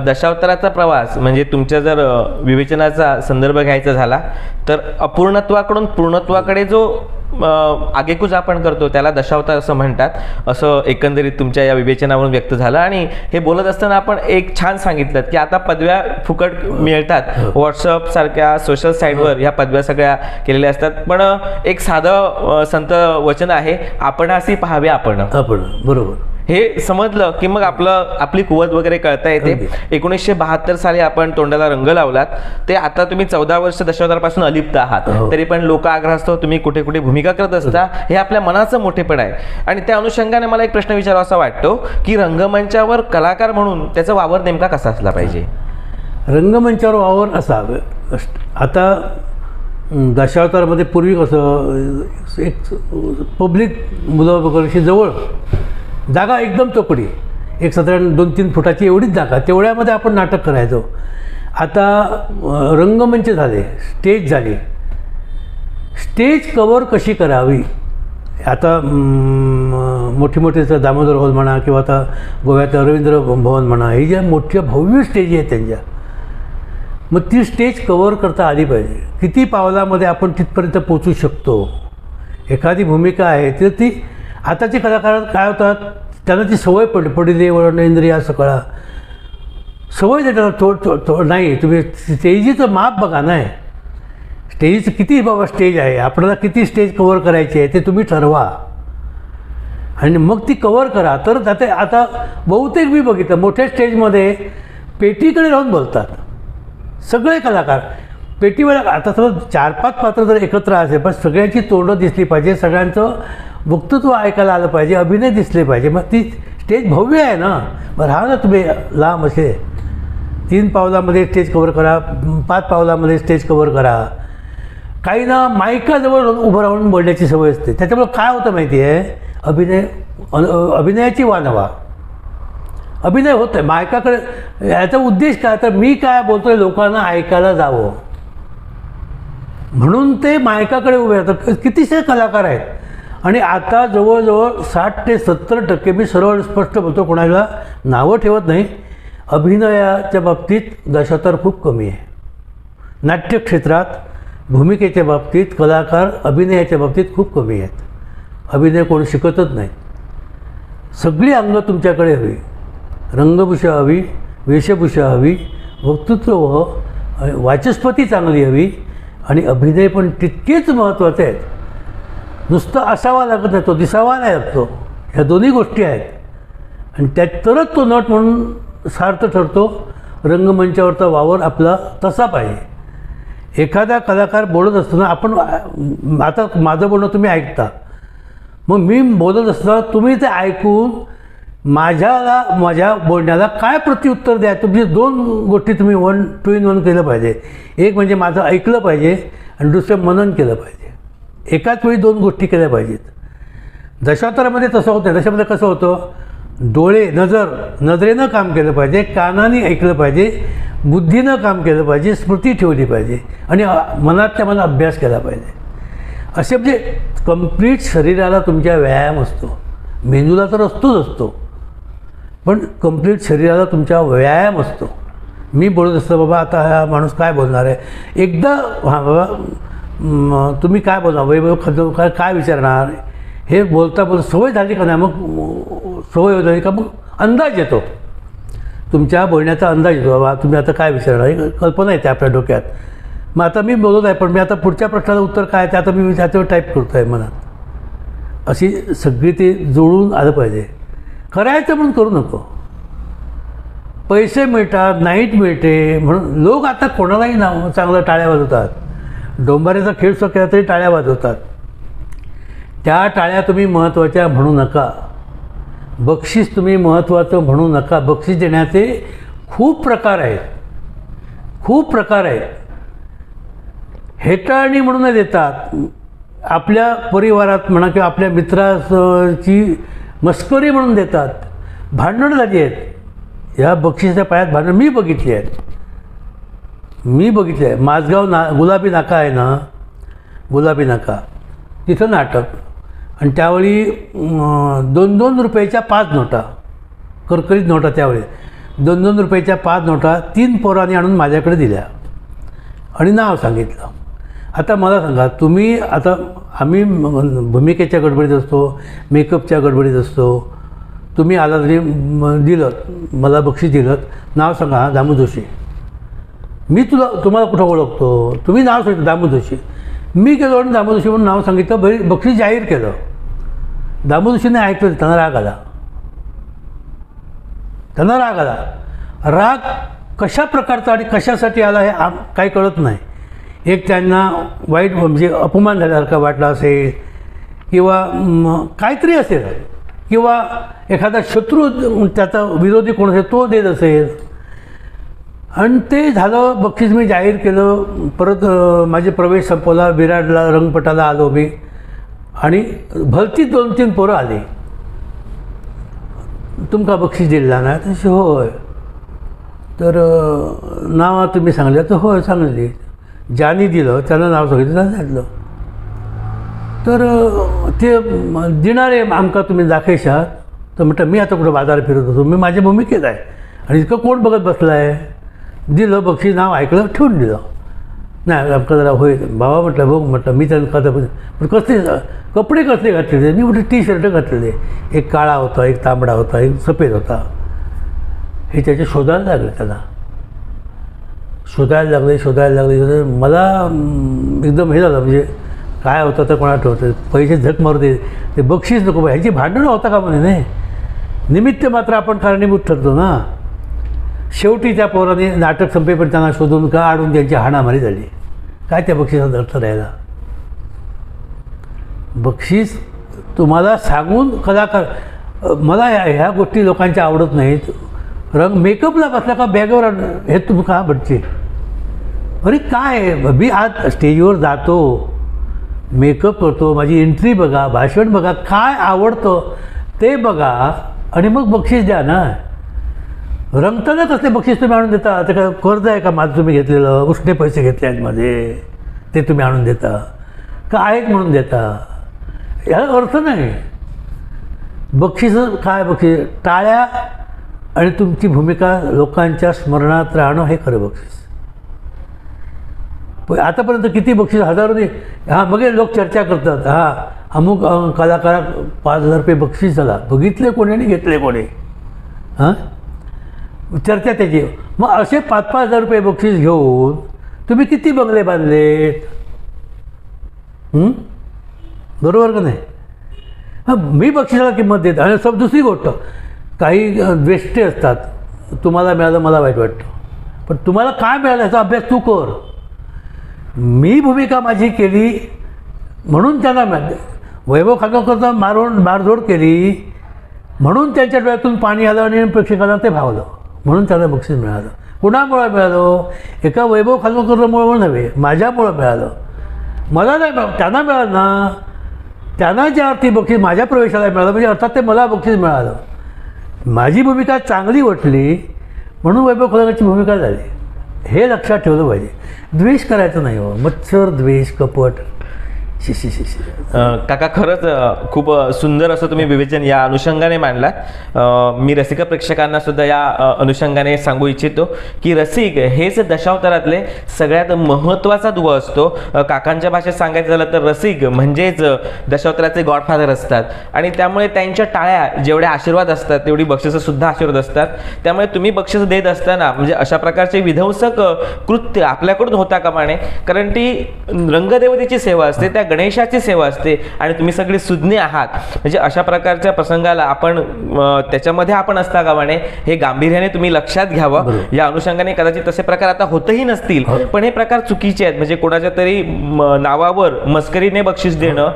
दशावताराचा प्रवास म्हणजे तुमच्या जर विवेचनाचा संदर्भ घ्यायचा झाला तर अपूर्णत्वाकडून पूर्णत्वाकडे जो आगेकूच आपण करतो त्याला दशावतार असं म्हणतात, असं एकंदरीत तुमच्या या विवेचनावरून व्यक्त झालं. आणि हे बोलत असताना आपण एक छान सांगितलं की आता पदव्या फुकट मिळतात, व्हॉट्सअप सारख्या सोशल साईटवर ह्या पदव्या सगळ्या केलेल्या असतात. पण एक साधं संत वचन आहे, आपणासी पाहावे आपण. बरोबर. हे समजलं की मग आपली कुवत वगैरे कळता येते. 1972 साली आपण तोंडाला रंग लावलात, ते आता तुम्ही 14 वर्ष दशावतारापासून अलिप्त आहात, तरी पण लोक आग्रहास्तव तुम्ही कुठे कुठे भूमिका करत असता. हे आपल्या मनाचं मोठेपण आहे. आणि त्या अनुषंगाने मला एक प्रश्न विचारावासा वाटतो की रंगमंचावर कलाकार म्हणून त्याचा वावर नेमका कसा असला पाहिजे? रंगमंचावर वावर असावे. आता दशावतारामध्ये पूर्वी कसं एक पब्लिक मुलं वगैरे जवळ जागा एकदम तोकडी, एक साधारण 2-3 फुटाची एवढीच जागा, तेवढ्यामध्ये आपण नाटक करायचो. आता रंगमंच झाले, स्टेज झाली, स्टेज कवर कशी करावी. आता मोठी मोठी दामोदर हॉल म्हणा किंवा आता गोव्यात रवींद्र भवन म्हणा, ही ज्या मोठ्या भव्य स्टेज आहेत त्यांच्या, मग ती स्टेज कवर करता आली पाहिजे. किती पावलामध्ये आपण तिथपर्यंत पोचू शकतो. एखादी भूमिका आहे तर ती, आताचे कलाकार काय होतात, त्यांना ती सवय पडली वळण इंद्रिया सगळा सवय देतात. नाही, तुम्ही स्टेजीचं माप बघा नाही, स्टेजचं किती बाबा स्टेज आहे, आपल्याला किती स्टेज कवर करायची आहे ते तुम्ही ठरवा आणि मग ती कवर करा. तर आता बहुतेक मी बघितलं मोठ्या स्टेजमध्ये पेटीकडे राहून बोलतात सगळे कलाकार. पेटीवर आता समज 4-5 पात्र जर एकत्र असेल पण सगळ्यांची तोंडं दिसली पाहिजे, सगळ्यांचं वक्तृत्व ऐकायला आलं पाहिजे, अभिनय दिसले पाहिजे, मग ती स्टेज भव्य आहे ना. बरं राहा ना तुम्ही लांब असे 3 पावलामध्ये स्टेज कवर करा, 5 पावलामध्ये स्टेज कवर करा. काही ना माईकाजवळ उभं राहून बोलण्याची सवय असते. त्याच्यामुळे काय होतं माहिती आहे, अभिनयाची वानवा अभिनय होत आहे मायकाकडे. याचा उद्देश काय, तर मी काय बोलतोय लोकांना ऐकायला जावं म्हणून ते मायकाकडे उभे राहतात. कितीशे कलाकार आहेत आणि आता जवळजवळ 60 ते 70% मी सरळ स्पष्ट बोलतो, कोणाला नावं ठेवत नाही, अभिनयाच्या बाबतीत दशावतार खूप कमी आहे. नाट्यक्षेत्रात भूमिकेच्या बाबतीत कलाकार अभिनयाच्या बाबतीत खूप कमी आहेत. अभिनय कोण शिकतच नाही. सगळी अंग तुमच्याकडे हवी, रंगभूषा हवी, वेशभूषा हवी, वक्तृत्व वाचस्पती चांगली हवी आणि अभिनय पण तितकेच महत्त्वाचे आहेत. नुसतं असावा लागत नाही, तो दिसावा नाही लागतो. ह्या दोन्ही गोष्टी आहेत आणि त्यात तरच तो नट म्हणून सार्थ ठरतो. रंगमंचावरचा वावर आपला तसा पाहिजे. एखादा कलाकार बोलत असताना आपण, आता माझं बोलणं तुम्ही ऐकता, मग मी बोलत असताना तुम्ही ते ऐकून माझ्या बोलण्याला काय प्रत्युत्तर द्या. तुम्ही 2 गोष्टी तुम्ही 2 in 1 केलं पाहिजे. एक म्हणजे माझं ऐकलं पाहिजे आणि दुसरं मनन केलं पाहिजे. एकाच वेळी 2 गोष्टी केल्या पाहिजेत. दशावतारामध्ये तसं होतं. दशामध्ये कसं होतं, डोळे नजरेनं काम केलं पाहिजे, कानाने ऐकलं पाहिजे, बुद्धीनं काम केलं पाहिजे, स्मृती ठेवली पाहिजे आणि मनातल्या मनात अभ्यास केला पाहिजे. असे म्हणजे कंप्लीट शरीराला तुमच्या व्यायाम असतो. मेंदूला तर असतो पण कंप्लीट शरीराला तुमच्या व्यायाम असतो. मी बोलत असतो बाबा आता हा माणूस काय बोलणार आहे, एकदा हां बाबा तुम्ही काय बोलणार, वैभव खद्दो काय विचारणार, हे बोलता सवय झाली का नाही, मग सवय झाली का मग अंदाज येतो, तुमच्या बोलण्याचा अंदाज येतो. बाबा तुम्ही आता काय विचारणार, ही कल्पना येते आपल्या डोक्यात. मग आता मी बोलत आहे पण मी आता पुढच्या प्रश्नाचं उत्तर काय ते आता मी त्याच्यावर टाईप करतो आहे मनात. अशी सगळी ते जोडून आलं पाहिजे. करायचं म्हणून करू नको. पैसे मिळतात, नाईट मिळते म्हणून लोक आता कोणालाही नाव चांगलं टाळ्या वाजवतात. डोंबाऱ्याचा खेळ सुद्धा केला तरी टाळ्या वाजवतात. त्या टाळ्या तुम्ही महत्त्वाच्या म्हणू नका. बक्षीस तुम्ही महत्त्वाचं म्हणू नका. बक्षीस देण्याचे खूप प्रकार आहेत. हेटाळणी म्हणून देतात. आपल्या परिवारात म्हणा किंवा आपल्या मित्राची मस्करी म्हणून देतात. भांडणं झाली आहेत. ह्या बक्षिसाच्या पायात भांडणं मी बघितली आहेत. माझगाव गुलाबी नाका आहे ना, गुलाबी नाका, तिथं नाटक. आणि त्यावेळी 2-2 रुपयाच्या 5 नोटा, करकरीत नोटा. त्यावेळी 2-2 रुपयाच्या 5 नोटा 3 पोरांनी आणून माझ्याकडे दिल्या आणि नाव सांगितलं. आता मला सांगा तुम्ही, आता आम्ही भूमिकेच्या गडबडीत असतो, मेकअपच्या गडबडीत असतो. तुम्ही आला तरी दिलं, मला बक्षीस दिलं, नाव सांगा दामू जोशी. मी तुम्हाला कुठं ओळखतो, तुम्ही नाव सांगितलं दामू जोशी. मी गेलो आणि दामू जोशी म्हणून नाव सांगितलं, बक्षीस जाहीर केलं. दामू जोशीने ऐकलं, त्यांना राग आला. राग कशा प्रकारचा आणि कशासाठी आला हे काही कळत नाही. एक त्यांना वाईट म्हणजे अपमान झाल्यासारखा वाटला असेल किंवा काहीतरी असेल किंवा एखादा शत्रू त्याचा विरोधी कोण असेल तो देत असेल आणि ते झालं. बक्षीस मी जाहीर केलं. परत माझे प्रवेश संपवला. विराटला रंगपटाला आलो मी आणि भलतीच 2-3 पोरं आली. तुमका बक्षीस दिला ना, तशी होय. तर नाव तुम्ही सांगले, तर होय सांगली. ज्याने दिलं त्यानं नाव सांगितलं, सांगितलं. तर ते देणारे आमका तुम्ही दाखयशात. तर म्हटलं मी आता कुठं बाजार फिरत होतो, मी माझ्या भूमिकेत आहे आणि इतकं कोण बघत बसलं आहे. दिलं बक्षीस, नाव ऐकलं, ठेवून दिलं. नाही आमका जरा होय बाबा म्हटलं बघ, म्हटलं मी त्यांना पण कपडे कसले घातलेले, मी म्हटलं टी-शर्ट घातलेले. एक काळा होता, एक तांबडा होता, एक सफेद होता. हे त्याचे शोधायला लागले. त्याला शोधायला लागले. मला एकदम हे झालं, म्हणजे काय होतं तर कोणा ठेवतं, पैसे झक मारते, ते बक्षीस नको बा, ह्याची भांडणं होता का म्हणे. नाही, निमित्त मात्र आपण कारणीभूत ठरतो ना. शेवटी त्या पोराने नाटक संपेपर्यंत त्यांना शोधून का आडून त्यांची हाणामारी झाली. काय त्या बक्षिसाचा अर्थ राहिला. बक्षीस तुम्हाला सांगून कलाकार, मला ह्या गोष्टी लोकांच्या आवडत नाहीत. मेकअपला बसला का बॅगवर हे तू का भटची, अरे काय आहे, मी आज स्टेजवर जातो, मेकअप करतो, माझी एंट्री बघा, भाषण बघा, काय आवडतं ते बघा आणि मग बक्षीस द्या ना. रंगताना कसले बक्षीस तुम्ही आणून देता? ते काय कर्ज आहे का माझं तुम्ही घेतलेलं, उसने पैसे घेतले आहेत माझे, ते तुम्ही आणून देता का आहेत म्हणून देता? याला अर्थ नाही. बक्षीस काय, बक्षीस टाळ्या आणि तुमची भूमिका लोकांच्या स्मरणात राहणं हे खरं बक्षीस. पण आतापर्यंत किती बक्षीस, हजारोने. हां, मग लोक चर्चा करतात, हां अमुक कलाकारात 5,000 रुपये बक्षीस झाला, बघितले कोणी आणि घेतले कोणी, हां चर्चा त्याची. मग असे 5,000 रुपये बक्षीस घेऊन तुम्ही किती बंगले बांधले? बरोबर का नाही? हां, मी बक्षिसाला किंमत देत. आणि सब दुसरी गोष्ट, काही द्वेष्टे असतात, तुम्हाला मिळालं मला वाईट वाटतं, पण तुम्हाला काय मिळालं याचा अभ्यास तू कर. मी भूमिका माझी केली म्हणून त्यांना मिळालं. वैभव खानोलकरचा मारझोड केली म्हणून त्यांच्या डोळ्यातून पाणी आलं आणि प्रेक्षकांना ते भावलं, म्हणून त्यांना बक्षीस मिळालं. कुणामुळं मिळालं? एका वैभव खानोलकरमुळं नव्हे, माझ्यामुळं मिळालं. मला नाही मिळालं, त्यांना मिळालं ना. त्यांना ज्या अर्थी बक्षीस माझ्या प्रवेशाला मिळालं, म्हणजे अर्थात ते मला बक्षीस मिळालं. माझी भूमिका चांगली वाटली म्हणून वैभव खानोलकरची भूमिका झाली, हे लक्षात ठेवलं पाहिजे. द्वेष करायचं नाही हो, मत्सर द्वेष कपट शी. काका खरंच खूप सुंदर असं तुम्ही विवेचन या अनुषंगाने मांडला. मी रसिक प्रेक्षकांना सुद्धा या अनुषंगाने सांगू इच्छितो की रसिक हेच दशावतारातले सगळ्यात महत्त्वाचा दुवा असतो. काकांच्या भाषेत सांगायचं झालं तर रसिक म्हणजेच दशावताराचे गॉडफादर असतात आणि त्यामुळे त्यांच्या टाळ्या जेवढे आशीर्वाद असतात तेवढी बक्षिसं सुद्धा आशीर्वाद असतात. त्यामुळे तुम्ही बक्षीस देत असताना म्हणजे अशा प्रकारचे विध्वंसक कृत्य आपल्याकडून होता कामा नये, कारण ती रंगदेवतेची सेवा असते, त्या गणेशाची सेवा असते आणि तुम्ही सगळे सुज्ञ आहात. म्हणजे अशा प्रकारच्या प्रसंगाला आपण त्याच्यामध्ये आपण असता कामा नये हे गांभीर्याने तुम्ही लक्षात घ्यावं. या अनुषंगाने कदाचित तसे प्रकार आता होतही नसतील, पण हे प्रकार चुकीचे आहेत. म्हणजे कोणाच्या तरी नावावर मस्करीने बक्षीस देणं,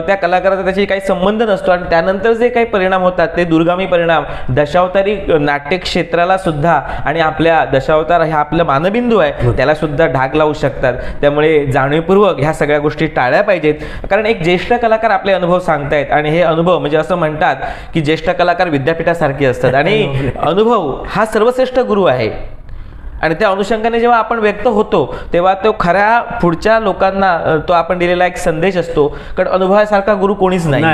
त्या कलाकाराचा त्याची काही संबंध नसतो आणि त्यानंतर जे काही परिणाम होतात ते दुर्गामी परिणाम दशावतारी नाट्य क्षेत्राला सुद्धा आणि आपल्या दशावतार ह्या आपला मानबिंदू आहे त्याला सुद्धा ढाग लावू शकतात. त्यामुळे जाणीवपूर्वक ह्या सगळ्या गोष्टी टाळल्या पाहिजेत. कारण एक ज्येष्ठ कलाकार आपले अनुभव सांगतायत आणि हे अनुभव म्हणजे असं म्हणतात की ज्येष्ठ कलाकार विद्यापीठासारखे असतात आणि अनुभव हा सर्वश्रेष्ठ गुरु आहे. आणि त्या अनुषंगाने जेव्हा आपण व्यक्त होतो तेव्हा तो खऱ्या पुढच्या लोकांना तो आपण दिलेला एक संदेश असतो, कारण अनुभवासारखा गुरु कोणीच नाही.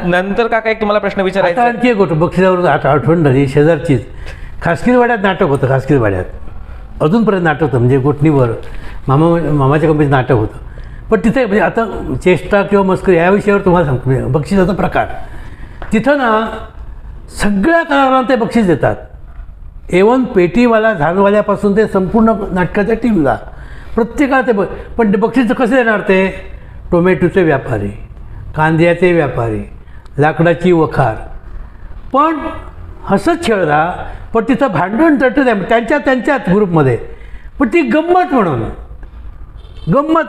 नंतर काका एक तुम्हाला प्रश्न विचारायचा. आणखी एक गोष्ट बक्षिसावर आठवण झाली, शेजारचीच खासगीरवाड्यात नाटक होतं. खासगीरवाड्यात अजूनपर्यंत नाटक होतं, म्हणजे गोठणीवर मामाच्या कंपनीचं नाटक होतं. पण तिथे म्हणजे आता चेष्टा किंवा मस्करी या विषयावर तुम्हाला सांगतो बक्षिसाचा प्रकार. तिथं ना सगळ्या कलाकारांना ते बक्षीस देतात, एवन पेटीवाला झाडवाल्यापासून ते संपूर्ण नाटकाच्या टीमला प्रत्येकाला ते. पण ते बक्षीस कसे देणार? ते टोमॅटोचे व्यापारी, कांद्याचे व्यापारी, लाकडाची वखार. पण हसत खेळला, पण तिथं भांडण तटत त्यांच्याच ग्रुपमध्ये, पण ती गंमत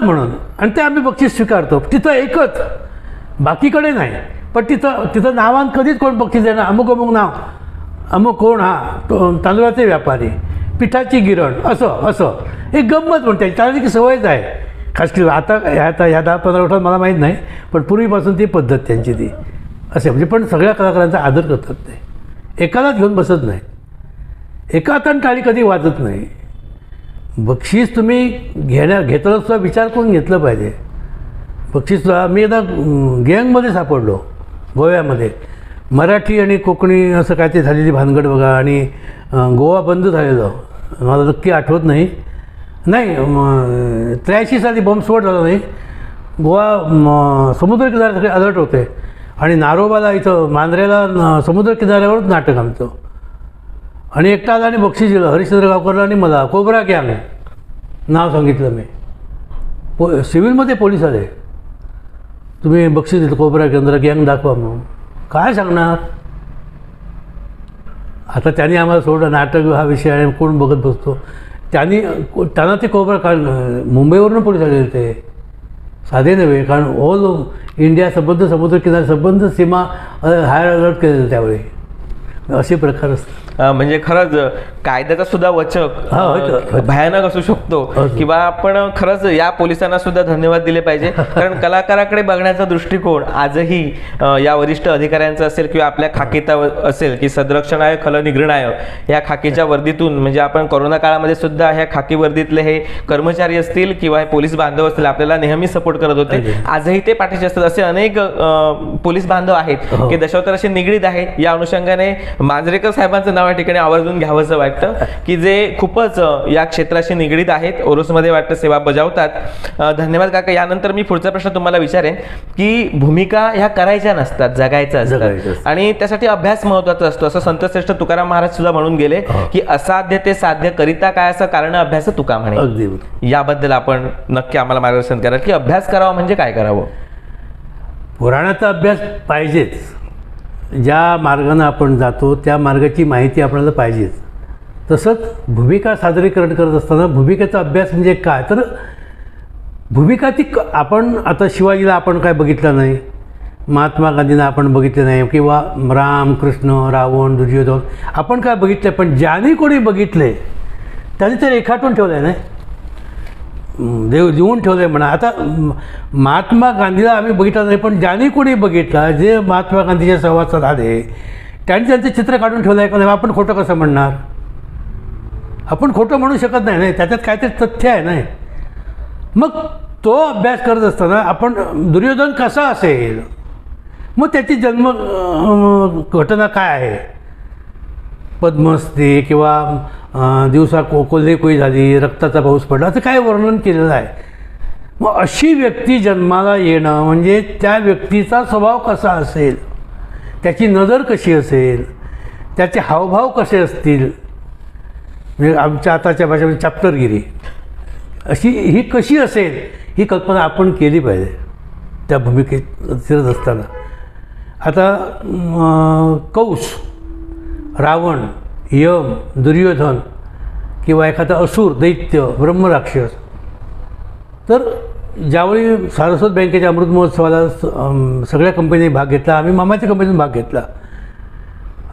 म्हणून आणि ते आम्ही बक्षीस स्वीकारतो. तिथं एकच, बाकीकडे नाही. पण तिथं नावान कधीच कोण बक्षीस देणार? अमुक नाव, अमुक कोण, हा तांदूळाचे व्यापारी, पिठाची गिरण, असं एक गंमत म्हणते. त्याला की सवयच आहे. खास करून आता ह्या 10-15 वर्षात मला माहीत नाही, पण पूर्वीपासून ती पद्धत त्यांची ती असे. म्हणजे पण सगळ्या कलाकारांचा आदर करतात ते, एकालाच घेऊन बसत नाही, एका हाताने टाळी कधी वाजत नाही. बक्षीस तुम्ही घेताना सुद्धा विचार करून घेतलं पाहिजे. बक्षीस मी एकदा गँगमध्ये सापडलो गोव्यामध्ये, मराठी आणि कोकणी असं काय ते झालेली भानगड बघा. आणि गोवा बंद झालेलं, मला नक्की आठवत नाही. 83 साली बॉम्बस्फोट झाला नाही. गोवा समुद्रकिनारे सगळे अलर्ट होते आणि नारोबाला इथं मांजरेला समुद्रकिनाऱ्यावरच नाटक आमचं. आणि एकटा आला आणि बक्षीस दिलं हरिश्चंद्र गावकरला आणि मला. कोबरा गँग नाव सांगितलं मी. सिव्हिलमध्ये पोलीस आले, तुम्ही बक्षीस दिलं कोबरा गँग दाखवा म्हणून. काय सांगणार? आता त्यांनी आम्हाला सोडलं, नाटक हा विषय आहे कोण बघत बसतो. त्यांना ते कोबरा मुंबईवरून पोलीस आलेले ते. साधे नव्हे, कारण ऑल इंडिया संबंध, समुद्रकिनारी संबंध, सीमा हाय अलर्ट केलेलं त्यावेळी. असे प्रकार असतात. म्हणजे खरंच कायद्याचा सुद्धा वचक हा, होय. भयानक असू शकतो. असू. किंवा आपण खरंच या पोलिसांना सुद्धा धन्यवाद दिले पाहिजे, कारण कलाकाराकडे बघण्याचा दृष्टिकोन आजही या वरिष्ठ अधिकाऱ्यांचा असेल किंवा आपल्या खाकीचा असेल की सदरक्षणाय खलनिग्रहणाय या खाकीच्या वर्दीतून, म्हणजे आपण कोरोना काळामध्ये सुद्धा ह्या खाकी वर्दीतले हे कर्मचारी असतील किंवा हे पोलीस बांधव असतील आपल्याला नेहमी सपोर्ट करत होते. आजही ते पाठीशी असतात. असे अनेक पोलीस बांधव आहेत की दशावताराशी निगडीत आहे. या अनुषंगाने मांजरेकर साहेबांचं नाव या ठिकाणी आवर्जून घ्यावंसं वाटतं की जे खूपच या क्षेत्राशी निगडीत आहेत, ओरोसमध्ये वाटतं सेवा बजावतात. धन्यवाद काका. यानंतर मी पुढचा प्रश्न तुम्हाला विचारेन की भूमिका ह्या करायच्या नसतात, जगायचं असतं आणि त्यासाठी अभ्यास महत्वाचा असतो, असं संतश्रेष्ठ तुकाराम महाराज सुद्धा म्हणून गेले की असाध्य ते साध्य करिता काय, असं कारण अभ्यास तुका म्हणे. अगदी. याबद्दल आपण नक्की आम्हाला मार्गदर्शन करा की अभ्यास करावा म्हणजे काय करावं. पुराणाचा अभ्यास पाहिजेच. ज्या मार्गानं आपण जातो त्या मार्गाची माहिती आपल्याला पाहिजेच. तसंच भूमिका सादरीकरण करत असताना भूमिकेचा अभ्यास म्हणजे काय, तर भूमिका ती आपण आता शिवाजीला आपण काय बघितलं नाही, महात्मा गांधींना आपण बघितलं नाही, किंवा राम, कृष्ण, रावण, दुर्योधन आपण काय बघितलं, पण ज्याने कोणी बघितले त्याने ते रेखाटून ठेवलं आहे ना, देव देऊन ठेवलं आहे म्हणा. आता महात्मा गांधीला आम्ही बघितलं नाही, पण ज्याने कोणी बघितला, जे महात्मा गांधीच्या सहवासात आले त्यांनी त्यांचं चित्र काढून ठेवलं आहे का नाही. आपण खोटं कसं म्हणणार, आपण खोटं म्हणू शकत नाही, त्याच्यात काहीतरी तथ्य आहे नाही. मग तो अभ्यास करत असताना आपण दुर्योधन कसा असेल, मग त्याची जन्म घटना काय आहे, पद्मस्ती किंवा दिवसा कोल्हेकुई झाली, रक्ताचा पाऊस पडला, असं काय वर्णन केलेलं आहे. मग अशी व्यक्ती जन्माला येणं म्हणजे त्या व्यक्तीचा स्वभाव कसा असेल, त्याची नजर कशी असेल, त्याचे हावभाव कसे असतील, म्हणजे आमच्या आताच्या भाषेमध्ये चॅप्टरगिरी अशी ही कशी असेल, ही कल्पना आपण केली पाहिजे त्या भूमिकेत फिरत असताना. आता कंस, रावण, यम, दुर्योधन किंवा एखादा असुर, दैत्य, ब्रह्मराक्षस, तर ज्यावेळी सारस्वत बँकेच्या अमृत महोत्सवाला सगळ्या कंपनीने भाग घेतला, आम्ही मामाच्या कंपनीने भाग घेतला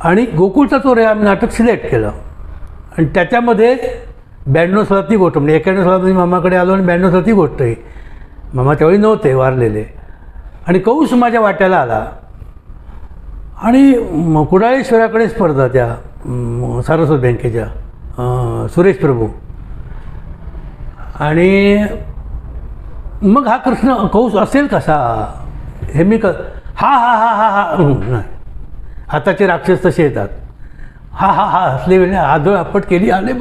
आणि गोकुळचा चोर हे आम्ही नाटक सिलेक्ट केलं आणि त्याच्यामध्ये 92 सालातली गोष्ट, म्हणजे 91 सालात मी मामाकडे आलो आणि 92 सालातली गोष्ट आहे. मामा त्यावेळी नव्हते, वारलेले. आणि कंस माझ्या वाट्याला आला आणि कुडाळेश्वराकडे स्पर्धा त्या सारस्वत बँकेच्या, सुरेश प्रभू, आणि मग हा कृष्ण कंस असेल कसा हे मी हा हा हा हा हा नाही, आताचे राक्षस तसे येतात, हा हा हा हसले वेळे आदळ आपट केली, आले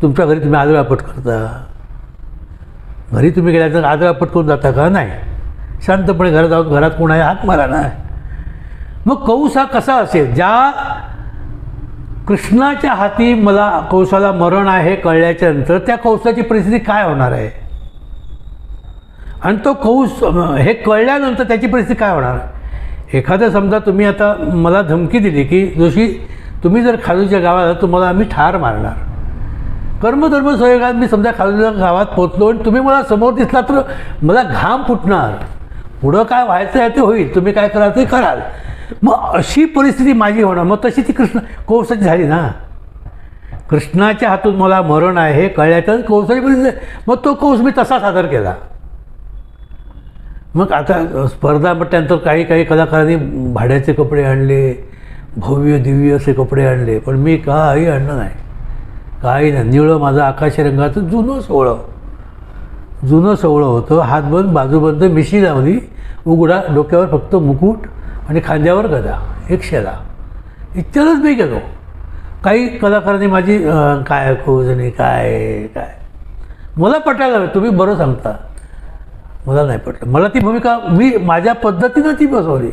तुमच्या घरी तुम्ही आदळ आपट करता, घरी तुम्ही गेल्यानंतर आदळ आपट करून जाता का, नाही, शांतपणे घरात जाऊन घरात कोण आहे हाक मारा ना. मग कंस हा कसा असेल, ज्या कृष्णाच्या हाती मला कंसाला मरण आहे कळल्याच्या नंतर त्या कंसाची परिस्थिती काय होणार आहे, आणि तो कंस हे कळल्यानंतर त्याची परिस्थिती काय होणार. एखादं समजा तुम्ही आता मला धमकी दिली की जोशी तुम्ही जर खालूच्या गावात आला तुम्हाला आम्ही ठार मारणार, कर्मधर्म संयोगात मी समजा खालूच्या गावात पोचलो आणि तुम्ही मला समोर दिसला तर मला घाम फुटणार, पुढं काय व्हायचं आहे ते होईल, तुम्ही काय कराल ते कराल. मग अशी परिस्थिती माझी होणार. मग तशी ती कंसाची झाली ना, कृष्णाच्या हातून मला मरण आहे हे कळल्याचं कंसाची परिस्थिती. मग तो कंस मी तसा सादर केला. मग आता स्पर्धा म्हटल्यानंतर काही काही कलाकारांनी भाड्याचे कपडे आणले, भव्य दिव्य असे कपडे आणले, पण मी काही आणलं नाही, काही नाही. निळं माझं आकाशी रंगाचं जुनं सोवळं होतं, हातबंद बाजूबंद, मिशी लावली, उघडा, डोक्यावर फक्त मुकुट आणि खांद्यावर गदा, एकशेला, इतक्यातच मी गेलो. काही कलाकारांनी माझी काय खोज आणि काय काय मला पटायला हवं, तुम्ही बरं सांगता, मला नाही पटलं. मला ती भूमिका मी माझ्या पद्धतीनं ती बसवली,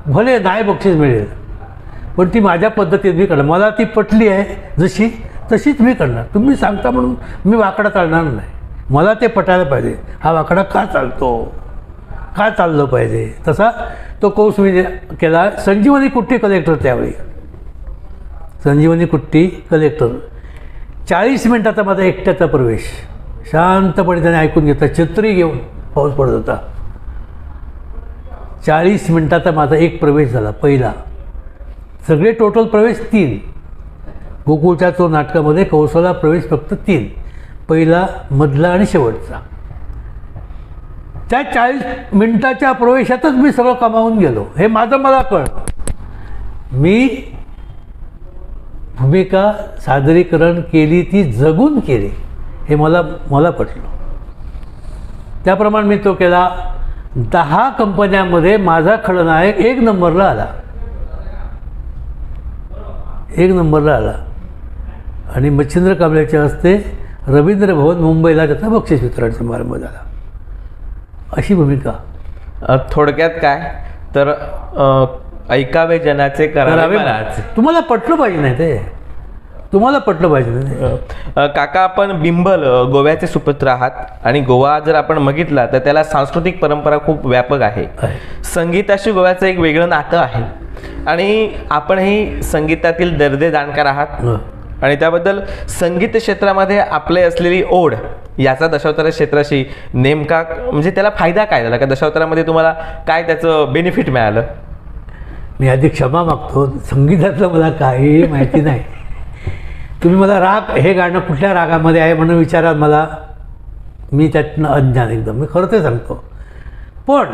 भले नाही बक्षीस मिळेल पण ती माझ्या पद्धतीत मी करणार, मला ती पटली आहे जशी तशीच मी करणार. तुम्ही सांगता म्हणून मी वाकडा चालणार नाही, मला ते पटायला पाहिजे, हा वाकडा का चालतो, का चाललं पाहिजे. तसा तो कोर्स मी केला. संजीवनी कुट्टी कलेक्टर, त्यावेळी संजीवनी कुट्टी कलेक्टर, 40 मिनिटाचा माझा एकट्याचा प्रवेश, शांतपणे त्याने ऐकून घेतला, छत्री घेऊन पाऊस पडत होता. 40 मिनिटाचा माझा एक प्रवेश झाला पहिला. सगळे टोटल प्रवेश 3. गोकुळच्या तो नाटकामध्ये कौशला प्रवेश फक्त 3, पहिला, मधला आणि शेवटचा. त्या 40 मिनिटाच्या प्रवेशातच मी सगळं कमावून गेलो. हे माझं मला कळलं. मी भूमिका सादरीकरण केली ती जगून केली हे मला पटलं. त्याप्रमाणे मी तो केला. 10 कंपन्यांमध्ये माझा खलनायक 1 नंबरला आला. 1 नंबरला आला. आणि मच्छिंद्र कांबळेच्या हस्ते रवींद्र भवन मुंबईला त्याचा बक्षीस वितरण समारंभ झाला. अशी भूमिका. थोडक्यात काय तर ऐकावे जनाचे करावे मनाचे. तुम्हाला पटलं पाहिजे नाही ते, तुम्हाला पटलं पाहिजे नाही. काका, आपण बिंबल गोव्याचे सुपुत्र आहात आणि गोवा जर आपण बघितला तर त्याला सांस्कृतिक परंपरा खूप व्यापक आहे. संगीताशी गोव्याचं एक वेगळं नातं आहे आणि आपणही संगीतातील दर्दे जाणकार आहात आणि त्याबद्दल संगीत क्षेत्रामध्ये आपले असलेली ओढ याचा दशावतार क्षेत्राशी नेमका म्हणजे त्याला फायदा काय झाला का? दशावतारामध्ये तुम्हाला काय त्याचं बेनिफिट मिळालं? मी आधी क्षमा मागतो, संगीतातलं मला काहीही माहिती नाही. तुम्ही मला राग, हे गाणं कुठल्या रागामध्ये आहे म्हणून विचाराल मला, मी त्यातनं अज्ञान एकदम, मी खरं ते सांगतो. पण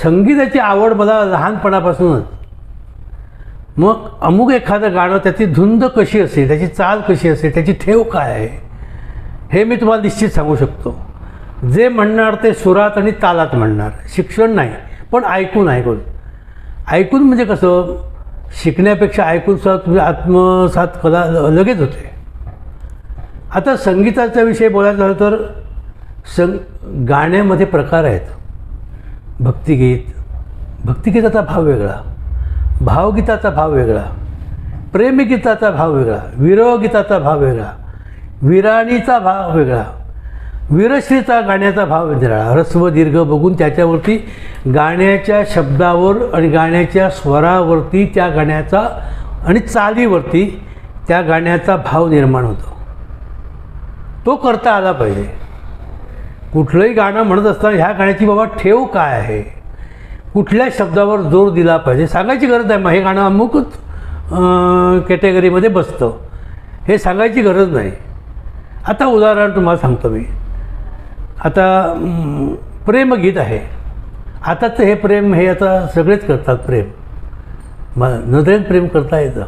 संगीताची आवड मला लहानपणापासूनच. मग अमुक एखादं गाणं, त्याची धुंद कशी असेल, त्याची चाल कशी असेल, त्याची ठेव काय आहे, हे मी तुम्हाला निश्चित सांगू शकतो. जे म्हणणार ते सुरात आणि तालात म्हणणार, शिक्षण नाही पण ऐकून ऐकून म्हणजे कसं, शिकण्यापेक्षा ऐकून सुद्धा तुम्ही आत्मसात कला लगेच होते. आता संगीताचा विषय बोलायचा झालं तर गाण्यामध्ये प्रकार आहेत. भक्तिगीताचा भाव वेगळा, भावगीताचा भाव वेगळा, प्रेमगीताचा भाव वेगळा, विरहगीताचा भाव वेगळा, विराणीचा भाव वेगळा, वीरश्रीचा गाण्याचा भाव वेगळा. ह्रस्व दीर्घ बघून त्याच्यावरती गाण्याच्या शब्दावर आणि गाण्याच्या स्वरावरती त्या गाण्याचा आणि चालीवरती त्या गाण्याचा भाव निर्माण होतो. तो करता आला पाहिजे. कुठलंही गाणं म्हणत असताना ह्या गाण्याची बाबा ठेव काय आहे, कुठल्या शब्दावर जोर दिला पाहिजे सांगायची गरज आहे. मग हे गाणं अमुकच कॅटेगरीमध्ये बसतं हे सांगायची गरज नाही. आता उदाहरण तुम्हाला सांगतो मी. आता प्रेमगीत आहे. आताचं हे प्रेम हे आता सगळेच करतात. प्रेम नजरेत प्रेम करता येतं.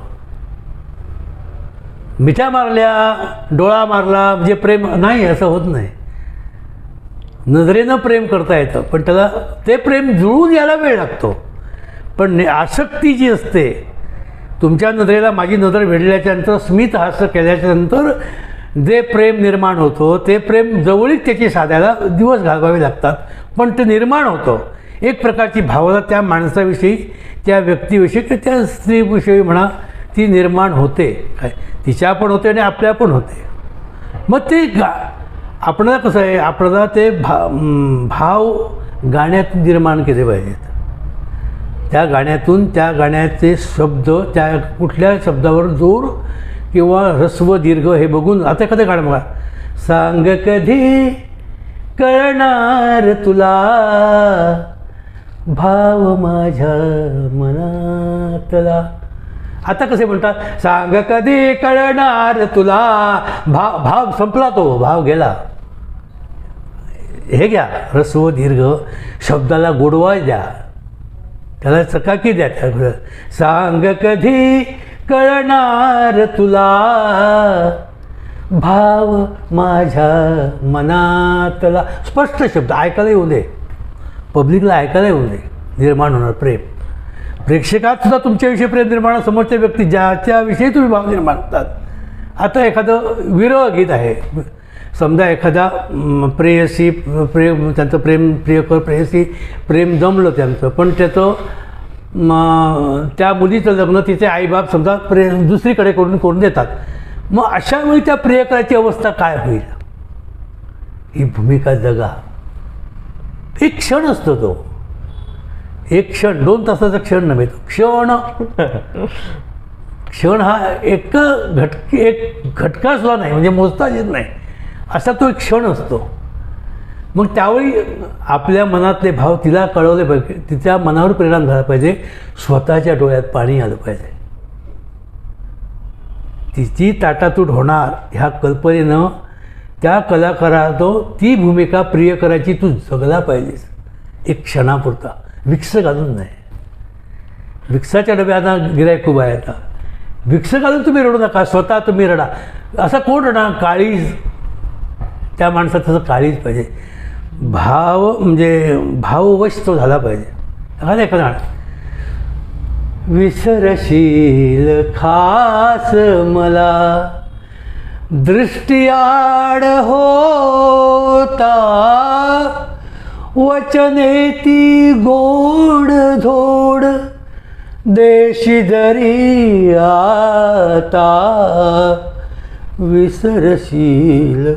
मिठ्या मारल्या, डोळा मारला म्हणजे प्रेम नाही असं होत नाही. नजरेनं प्रेम करता येतं पण त्याला ते प्रेम जुळून यायला वेळ लागतो. पण आसक्ती जी असते, तुमच्या नजरेला माझी नजर भेटल्याच्यानंतर, स्मित हास्य केल्याच्यानंतर जे प्रेम निर्माण होतं ते प्रेम जवळीक त्याची साधायला दिवस घालवावे लागतात पण ते निर्माण होतं. एक प्रकारची भावना त्या माणसाविषयी, त्या व्यक्तीविषयी किंवा त्या स्त्रीविषयी म्हणा ती निर्माण होते. काय तिच्या पण होते आणि आपल्या पण होते. मग ते आपल्याला कसं आहे, आपल्याला ते भाव गाण्यातून निर्माण केले पाहिजेत. त्या गाण्यातून त्या गाण्याचे शब्द, त्या कुठल्या शब्दावर जोर किंवा ह्रस्व दीर्घ हे बघून. आता एखादं गाणं बघा, सांग कधी कळणार तुला भाव माझ्या मनातला. आता कसे म्हणतात, सांग कधी कळणार तुला, भाव संपला, तो भाव गेला. हे घ्या, ह्रस्व दीर्घ, शब्दाला गोडवा द्या, त्याला चकाकी द्या. त्या सांग कधी कळणार तुला भाव माझ्या मनातला. स्पष्ट शब्द ऐकायला येऊ दे, पब्लिकला ऐकायला येऊ दे. निर्माण होणार प्रेम. प्रेक्षकात सुद्धा तुमच्याविषयी प्रेम निर्माण, समोरच्या व्यक्ती ज्याच्याविषयी तुम्ही भाव निर्माण करतात. आता एखादं विरह गीत आहे, समजा एखादा प्रेयसी, त्यांचं प्रियकर प्रेयसी प्रेम जमलं त्यांचं, पण त्याचं त्या मुलीचं लग्न तिचे आईबाप समजा दुसरीकडे करून देतात. मग अशा वेळी त्या प्रियकराची अवस्था काय होईल? ही भूमिका जगा. एक क्षण असतो तो, एक क्षण, 2 तासाचा क्षण नव्हे तो क्षण हा एक घटका सुद्धा नाही, म्हणजे मोजता येत नाही असा तो एक क्षण असतो. मग त्यावेळी आपल्या मनातले भाव तिला कळवले पाहिजे, तिच्या मनावर परिणाम झाला पाहिजे, स्वतःच्या डोळ्यात पाणी आलं पाहिजे. तिची ताटातूट होणार ह्या कल्पनेनं त्या कलाकाराला ती भूमिका प्रिय करायची तू जगला पाहिजेस एक क्षणापुरता, विक्स घालून नाही. विक्साच्या डब्याला गिऱ्हाईक खूप आहे आता. विक्स घालून तुम्ही रडू नका, स्वतः तुम्ही रडा. असा कोण रडा? काळीज, त्या माणसात तसं काळीज पाहिजे. भाव म्हणजे भाववश तो झाला पाहिजे. एखादा विसरशील खास मला दृष्टियाड होता, वचने ती गोड धोड देशी जरी आता, विसरशील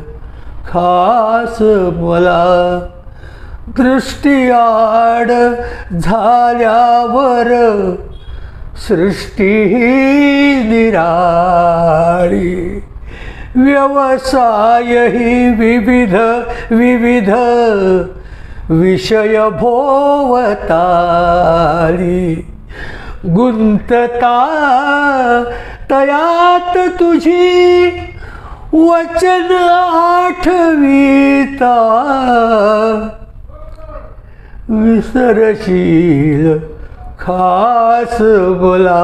खास मला दृष्टियाड झाल्यावर सृष्टी निराळी, व्यवसाय ही विविध विविध विषय भोवताली, गुंतता तयात तुझी वचन आठविता, विसरशील खास बोला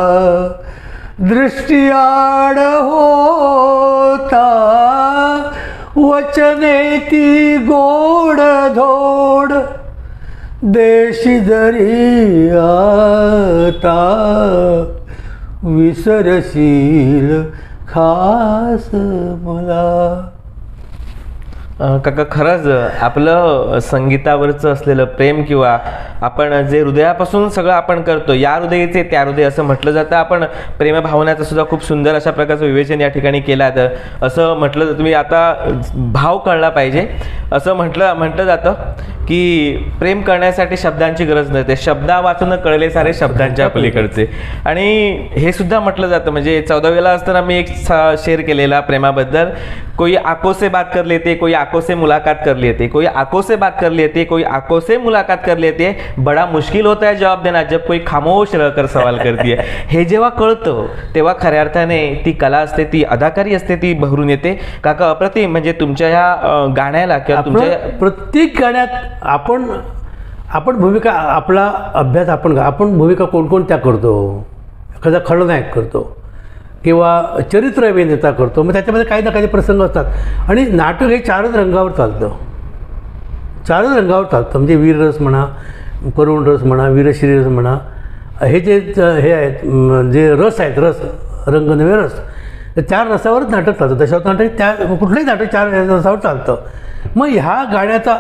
दृष्टियाड होता, वचने ती गोड धोड देशी जरी आता, विसरशील खास मला. काका, खरंच आपलं संगीतावरचं असलेलं प्रेम किंवा आपण जे हृदयापासून सगळं आपण करतो, या हृदयाचे त्या हृदय असं म्हटलं जातं. आपण प्रेमभावनाचं सुद्धा खूप सुंदर अशा प्रकारचं विवेचन या ठिकाणी केलं जातं. असं म्हटलं तुम्ही आता भाव कळला पाहिजे असं म्हटलं जातं की प्रेम करण्यासाठी शब्दांची गरज नसते, शब्दा वाचून कळले सारे शब्दांच्या पलीकडचे. आणि हे सुद्धा म्हटलं जातं, म्हणजे 14वीला असताना मी एक शेअर केलेला प्रेमाबद्दल, कोई आंखों से बात कर लेते, कोई आंखों से मुलाकात कर लेते, कोई आंखों से बात कर लेते, कोई आंखों से मुलाकात कर लेते, बड़ा मुश्किल होता है जवाब देना जब कोई खामोश रहकर सवाल करती है. हे जेव्हा कळतं तेव्हा खऱ्या अर्थाने ती कला असते, ती अदाकारी असते, ती बहरून येते. काका, अप्रतिम. म्हणजे तुमच्या ह्या गाण्याला किंवा तुमच्या प्रत्येक गाण्यात आपण भूमिका, आपला अभ्यास आपण भूमिका कोणकोणत्या करतो. एखादा खलनायक करतो किंवा चरित्र अभिनेता करतो, मग त्याच्यामध्ये काही ना काही प्रसंग असतात. आणि नाटक हे चारच रंगावर चालतं. म्हणजे वीररस म्हणा, करुण रस म्हणा, वीरश्री रस म्हणा, हे जे हे आहेत, जे रस आहेत, रंग नव्हे रस, तर 4 रसावरच नाटक चालतं. दशावतार नाटक त्या कुठलंही नाटक 4 रसावर चालतं. मग ह्या गाण्याचा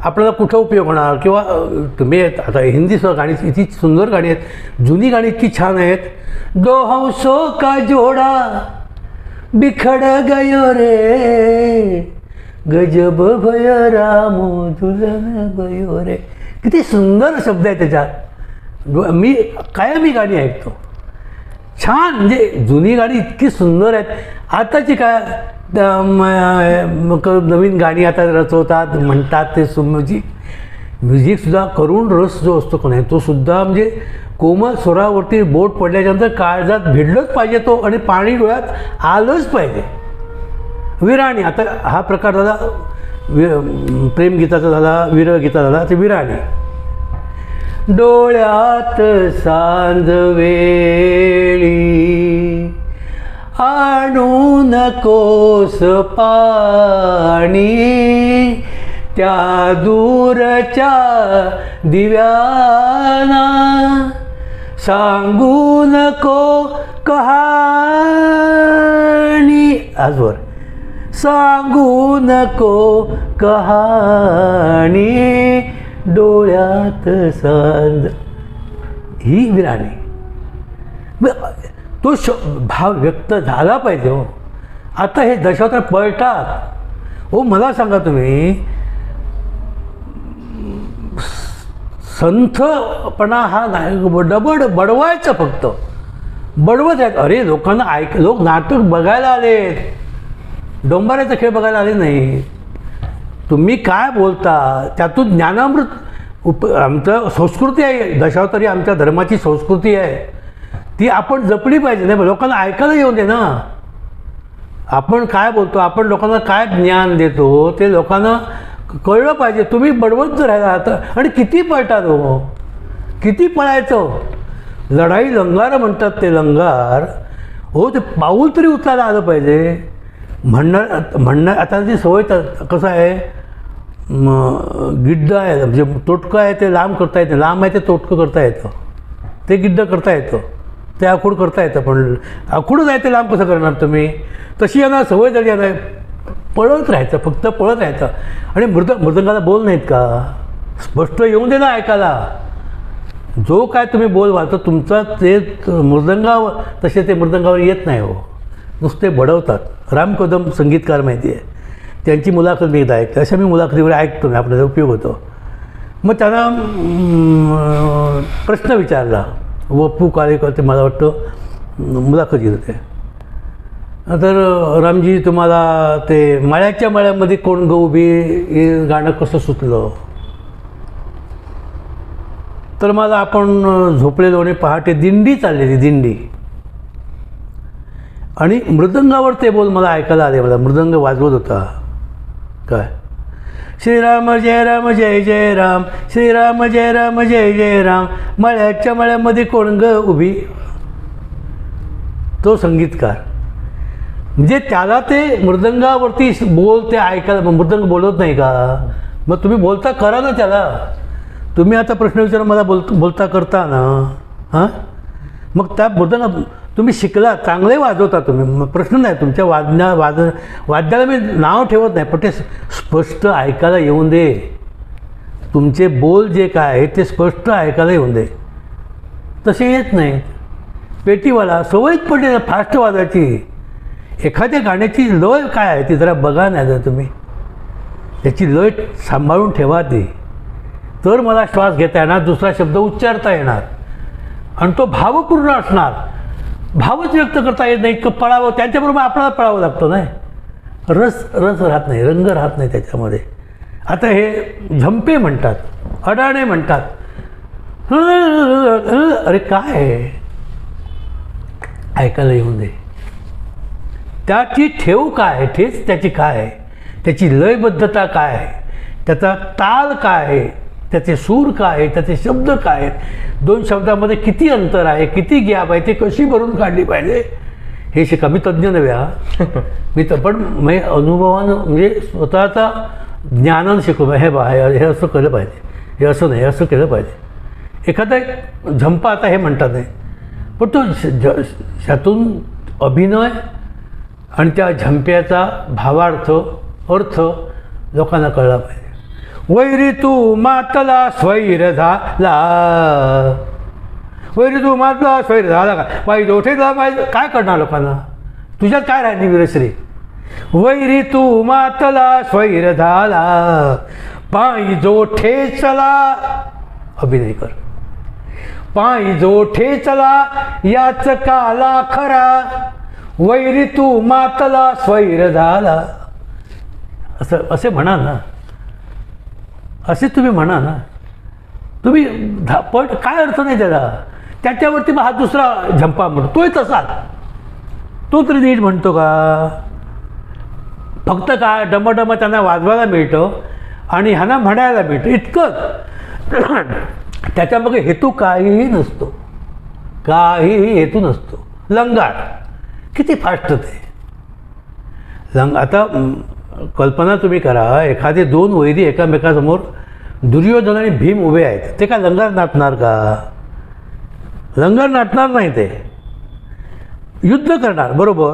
आपल्याला कुठं उपयोग होणार? किंवा तुम्ही आता हिंदी गाणी इतकी सुंदर गाणी आहेत, जुनी गाणी इतकी छान आहेत. दो हंसों का जोड़ा बिखड़ गयो रे, गजब भय रामो दुल्हन गयो रे. किती सुंदर शब्द आहे त्याच्यात. मी कायम ही गाणी ऐकतो. छान, म्हणजे जुनी गाणी इतकी सुंदर आहेत. आताची काय नवीन गाणी आता रचवतात, म्हणतात ते म्युझिकसुद्धा करुण रस जो असतो का नाही, तो सुद्धा म्हणजे कोमल स्वरावरती बोट पडल्याच्यानंतर काळजात भिडलंच पाहिजे तो, आणि पाणी डोळ्यात आलंच पाहिजे. विराणी, आता हा प्रकार झाला प्रेमगीताचा झाला, वीरगीता झाला, ते विराणी. डोळ्यात सांज वेळी आणू नकोस पाणी, त्या दूरच्या दिव्याना सांगू नको कहाणी. आजवर सांगू नको कहाणी, डोळ्यात सांज. ही विराणी. तो भाव व्यक्त झाला पाहिजे. हो, आता हे दशावतार पळतात. हो, मला सांगा तुम्ही, संथपणा हा नाही, बडवायचं फक्त बडवत आहेत. अरे लोकांना लोक नाटक बघायला आले, डोंबाऱ्याचा खेळ बघायला आले नाही. तुम्ही काय बोलता त्यातून ज्ञानामृत आमचं संस्कृती आहे, दशावतारी आमच्या धर्माची संस्कृती आहे, ती आपण जपली पाहिजे. नाही लोकांना ऐकायला येऊ दे ना. आपण काय बोलतो, आपण लोकांना काय ज्ञान देतो ते लोकांना कळलं पाहिजे. तुम्ही बडवत राहिला आता आणि किती पळतात हो, किती पळायचं. लढाई लंगार म्हणतात ते लंगार हो, ते पाऊल तरी उचलायला आलं पाहिजे. म्हणणं आता ती सवय कसं आहे, गिड्ड आहे म्हणजे तोटकं आहे ते लांब करता येतं, लांब आहे ते तोटकं करता येतं, ते गिड्ड करता येतं, ते आखूड करता येतं. पण आखूडच आहे ते लांब कसं करणार तुम्ही. तशी यांना सवय झाली आहे, पळत राहायचं, फक्त पळत राहायचं. आणि मृदंगाला बोल नाहीत का, स्पष्ट येऊन दे ना ऐकायला. जो काय तुम्ही बोल वाचतो तुमचा ते मृदंगावर, तसे ते मृदंगावर येत नाही हो, नुसते बडवतात. राम कदम संगीतकार माहिती आहे, त्यांची मुलाखत मी एकदा ऐकली. अशा मी मुलाखतीवर ऐकतो, मी आपल्याला उपयोग होतो. मग त्यांना प्रश्न विचारला, वप्पू काळेकर ते मला वाटतं मुलाखत घेत होते. तर रामजी तुम्हाला ते माळ्याच्या माळ्यामध्ये कोण ग उभी हे गाणं कसं सुचलं. तर मला आपण झोपलेलो आणि पहाटे दिंडी चाललेली, दिंडी, आणि मृदंगावर ते बोल मला ऐकायला आले. मला मृदंग वाजवत होता काय, श्रीराम जय राम जय जय राम, श्रीराम जय राम जय जय राम, मळ्याच्या मळ्यामध्ये कोण ग उभी. तो संगीतकार म्हणजे त्याला ते मृदंगावरती बोल ते ऐकायला, मृदंग बोलत नाही का, मग तुम्ही बोलता करा ना त्याला. तुम्ही आता प्रश्न विचार मला बोलता करता ना, हां, मग त्या मृदंग तुम्ही शिकला, चांगले वाजवता तुम्ही, प्रश्न नाही. तुमच्या वाद्याला मी नाव ठेवत नाही, पण ते स्पष्ट ऐकायला येऊन दे. तुमचे बोल जे काय आहे ते स्पष्ट ऐकायला येऊन दे. तसे येत नाही. पेटीवाला सवयच पडली ना फास्ट वाजायची. एखाद्या गाण्याची लय काय आहे ती जरा बघा नाही जर तुम्ही, त्याची लय सांभाळून ठेवा ती, तर मला श्वास घेता येणार, दुसरा शब्द उच्चारता येणार, आणि तो भावपूर्ण असणार. भावच व्यक्त करता येत नाही, इतकं पळावं, त्यांच्याबरोबर आपल्याला पळावं लागतं. नाही रस राहत नाही, रंग राहत नाही त्याच्यामध्ये. आता हे झंपे म्हणतात, अडाणे म्हणतात, अरे काय आहे, ऐकायला येऊन दे. त्याची ठेव काय आहे, ठेच त्याची काय आहे, त्याची लयबद्धता काय आहे, त्याचा ताल काय आहे, त्याचे सूर काय आहे, त्याचे शब्द काय आहेत, दोन शब्दामध्ये किती अंतर आहे, किती गॅप आहे, ते कशी भरून काढली पाहिजे हे शिका. मी तज्ज्ञ नव्हे, मी तर पण मी अनुभवानं म्हणजे स्वतःचा ज्ञानानं शिकू. हे बा हे असं केलं पाहिजे, हे असं नाही, हे असं केलं पाहिजे. एखादा झंपा आता हे म्हणतात नाही, पण तो त्यातून अभिनय आणि त्या झंप्याचा भावार्थ अर्थ लोकांना कळला पाहिजे. वैरी तू मातला स्वैर झाला, वैरी तू मातला स्वैर झाला का पाहिजे ओठेला पाहिजे, काय करणार लोकांना, तुझ्यात काय राहिली विरश्री. वैरी तू मातला स्वैर झाला, पायी जोठे चला, अभिनय कर, पायी जोठे चला याच काला खरा, वैरी तू मातला स्वैर झाला. असं असे म्हणा ना, असे तुम्ही म्हणा ना. तुम्ही पण काय अर्थ नाही त्याला. त्याच्यावरती मग हा दुसरा झंपा म्हणतो, तोही तसा, तो तरी नीट म्हणतो का. फक्त काय डमडम त्यांना वाजवायला मिळतं आणि ह्यांना म्हणायला मिळतं इतकंच. त्याच्यामागे हेतू काहीही नसतो, काहीही हेतू नसतो. लंगार किती फास्ट ते आता कल्पना तुम्ही करा, एखादे दोन वैरी एकामेकासमोर दुर्योधन आणि भीम उभे आहेत, ते काय लंगार नाचणार का. लंगार नाचणार नाही, ते युद्ध करणार बरोबर.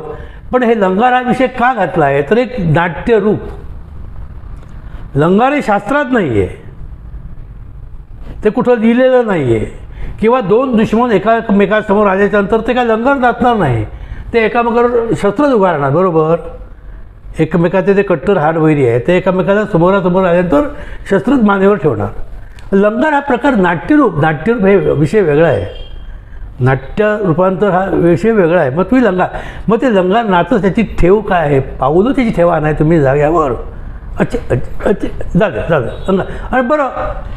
पण हे लंगार हा विषय का घातला आहे तर एक नाट्यरूप. लंगार हे शास्त्रात नाही आहे, ते कुठं लिहिलेलं नाही आहे. किंवा दोन दुश्मन एकामेकासमोर आल्याच्यानंतर ते काय लंगार नाचणार नाही, ते एकामेकावर शस्त्रच उभारणार बरोबर. एकमेकाचे ते कट्टर हाड वैरी आहे, ते एकामेकाला समोरासमोर आल्यानंतर शस्त्रच मानेवर ठेवणार. लंगार हा प्रकार नाट्यरूप हे विषय वेगळा आहे. नाट्य रूपांतर हा विषय वेगळा आहे. मग तुम्ही लंगार, मग ते लंगार नाचत त्याची ठेव काय आहे, पाऊलं त्याची ठेवा नाही तुम्ही जाग्यावर अच्छा अच्छा अच्छा झालं सांगा. आणि बरं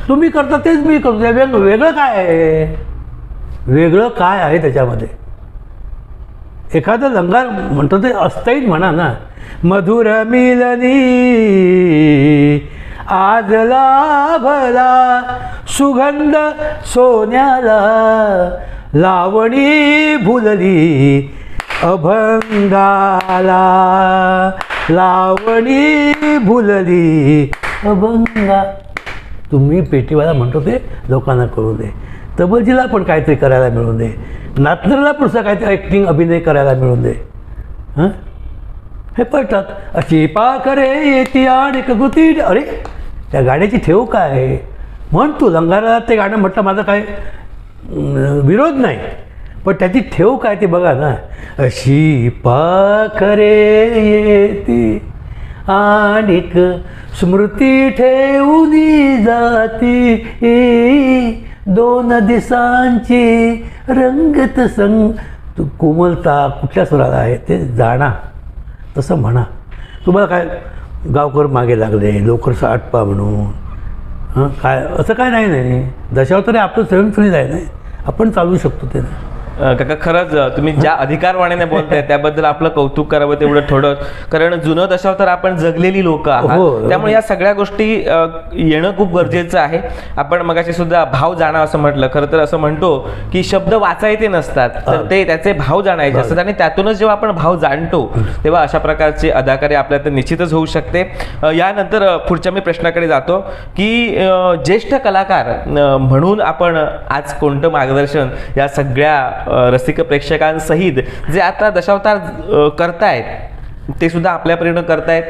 तुम्ही करता तेच मी करतो, वेगळं काय आहे? वेगळं काय आहे त्याच्यामध्ये? एखादं लंगार म्हणतो ते असतंही म्हणा ना. मधुर मिलनी आज लाभला सुगंध सोन्याला, लावणी भुलली अभंगाला, लावणी भुलली अभंगा. तुम्ही पेटीवाला म्हणतो ते लोकांना करू दे, तबलजीला पण काहीतरी करायला मिळून दे, नातनरला पुढचा काहीतरी ॲक्टिंग अभिनय करायला मिळून दे. हां हे पळतात. अशी पाखरे येती आणि कगुती. अरे त्या गाण्याची ठेव काय आहे? म्हण तू लंगाराला ते गाणं म्हटलं, माझा काय विरोध नाही, पण त्याची ठेव काय ते बघा ना. अशी पाखरे येती आणिक स्मृती ठेवली जाती, दोन दिसांची रंगत संग. तू कोमलता कुठल्या स्वराला आहे ते जाणा, तसं म्हणा. तुम्हाला काय गावकर मागे लागले लवकर आटपा म्हणून, हां काय असं काय नाही. दशावतारी आपलं स्वयंफुलीच आहे नाही, आपण चालवू शकतो ते. काका खरंच तुम्ही ज्या अधिकारवाणीने बोलताय त्याबद्दल आपलं कौतुक करावं तेवढं थोडं, कारण जुनं दशावतार आपण जगलेली लोक आहात, त्यामुळे या सगळ्या गोष्टी येणं खूप गरजेचं आहे. आपण मगाशी सुद्धा भाव जाणा असं म्हटलं. खरं तर असं म्हणतो की शब्द वाचायचे नसतात, तर ते त्याचे भाव जाणायचे असतात, आणि त्यातूनच जेव्हा आपण भाव जाणतो तेव्हा अशा प्रकारची अदाकारी आपल्याला निश्चितच होऊ शकते. यानंतर पुढच्या मी प्रश्नाकडे जातो की ज्येष्ठ कलाकार म्हणून आपण आज कोणतं मार्गदर्शन या सगळ्या रसिक प्रेक्षकांसहित जे आता दशावतार करतायत ते सुद्धा आपल्या परीनं करतायत,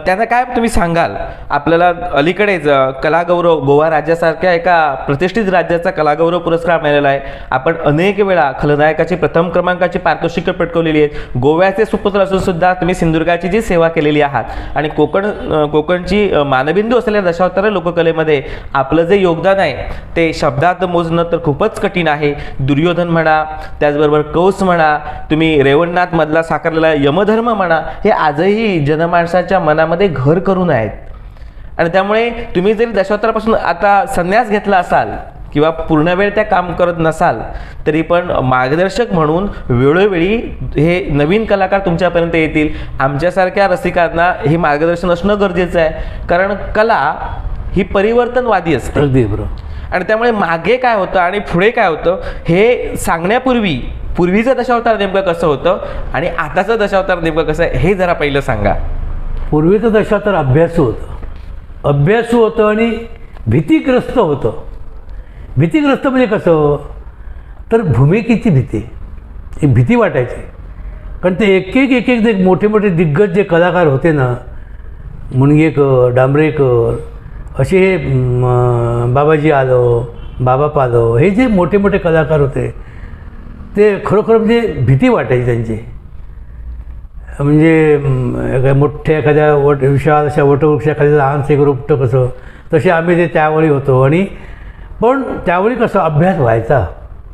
त्यांना काय तुम्ही सांगाल? आपल्याला अलीकडेच कलागौरव गोवा राज्यासारख्या एका प्रतिष्ठित राज्याचा कलागौरव पुरस्कार मिळालेला आहे. आपण अनेक वेळा खलनायकाची प्रथम क्रमांकाची पारितोषिकं पटकवलेली आहेत. गोव्याचे सुपुत्र असून सुद्धा तुम्ही सिंधुदुर्गाची जी सेवा केलेली आहात आणि कोकणची मानबिंदू असलेल्या दशावतार लोककलेमध्ये आपलं जे योगदान आहे ते शब्दात मोजणं तर खूपच कठीण आहे. दुर्योधन म्हणा, त्याचबरोबर कौस म्हणा, तुम्ही रेवणनाथ मधला साकारलेला यमधर्म म्हणा, हे आजही जनमानसाच्या मनामध्ये घर करून आहेत. आणि त्यामुळे तुम्ही जरी दशावतारापासून आता संन्यास घेतला असाल किंवा पूर्ण वेळ त्या काम करत नसाल तरी पण मार्गदर्शक म्हणून वेळोवेळी हे नवीन कलाकार तुमच्यापर्यंत येतील. आमच्यासारख्या रसिकांना हे मार्गदर्शन असणं गरजेचं आहे, कारण कला ही परिवर्तनवादी असते. अगदी बरोबर. आणि त्यामुळे मागे काय होतं आणि पुढे काय होतं हे सांगण्यापूर्वी पूर्वीचं दशावतार नेमकं कसं होतं आणि आताचं दशावतार नेमकं कसं आहे हे जरा पहिलं सांगा. पूर्वीचं दशावतार अभ्यासू होतं आणि भीतीग्रस्त होतं. भीतीग्रस्त म्हणजे कसं, तर भूमिकेची भीती वाटायची. कारण ते एक जे मोठे मोठे दिग्गज जे कलाकार होते ना, मुणगेकर, डांबरेकर, असे हे बाबाजी आलो, बाबा पालो, हे जे मोठे मोठे कलाकार होते ते खरोखर म्हणजे भीती वाटायची त्यांची. म्हणजे मोठ्या एखाद्या विशाल अशा वटवृक्षाखाली लहानसे ग्रुप कसं, तसे आम्ही ते त्यावेळी होतो. आणि पण त्यावेळी कसं अभ्यास व्हायचा,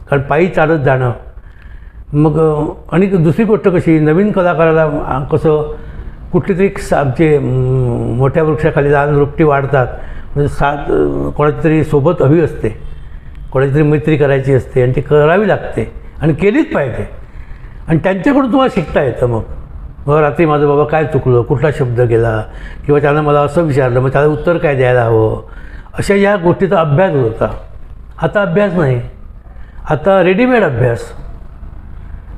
कारण पायी चालत जाणं. मग आणि दुसरी गोष्ट कशी, नवीन कलाकाराला कसं कुठली तरी आमचे मोठ्या वृक्षाखाली लहान रोपटी वाढतात, म्हणजे कोणाची तरी सोबत हवी असते, कोणाची तरी मैत्री करायची असते आणि ती करावी लागते आणि केलीच पाहिजे. आणि त्यांच्याकडून तुम्हाला शिकता येतं. मग रात्री माझं बाबा काय चुकलं, कुठला शब्द गेला, किंवा त्यानं मला असं विचारलं मग त्याला उत्तर काय द्यायला हवं, अशा या गोष्टीचा अभ्यास होता. आता अभ्यास नाही, आता रेडीमेड अभ्यास.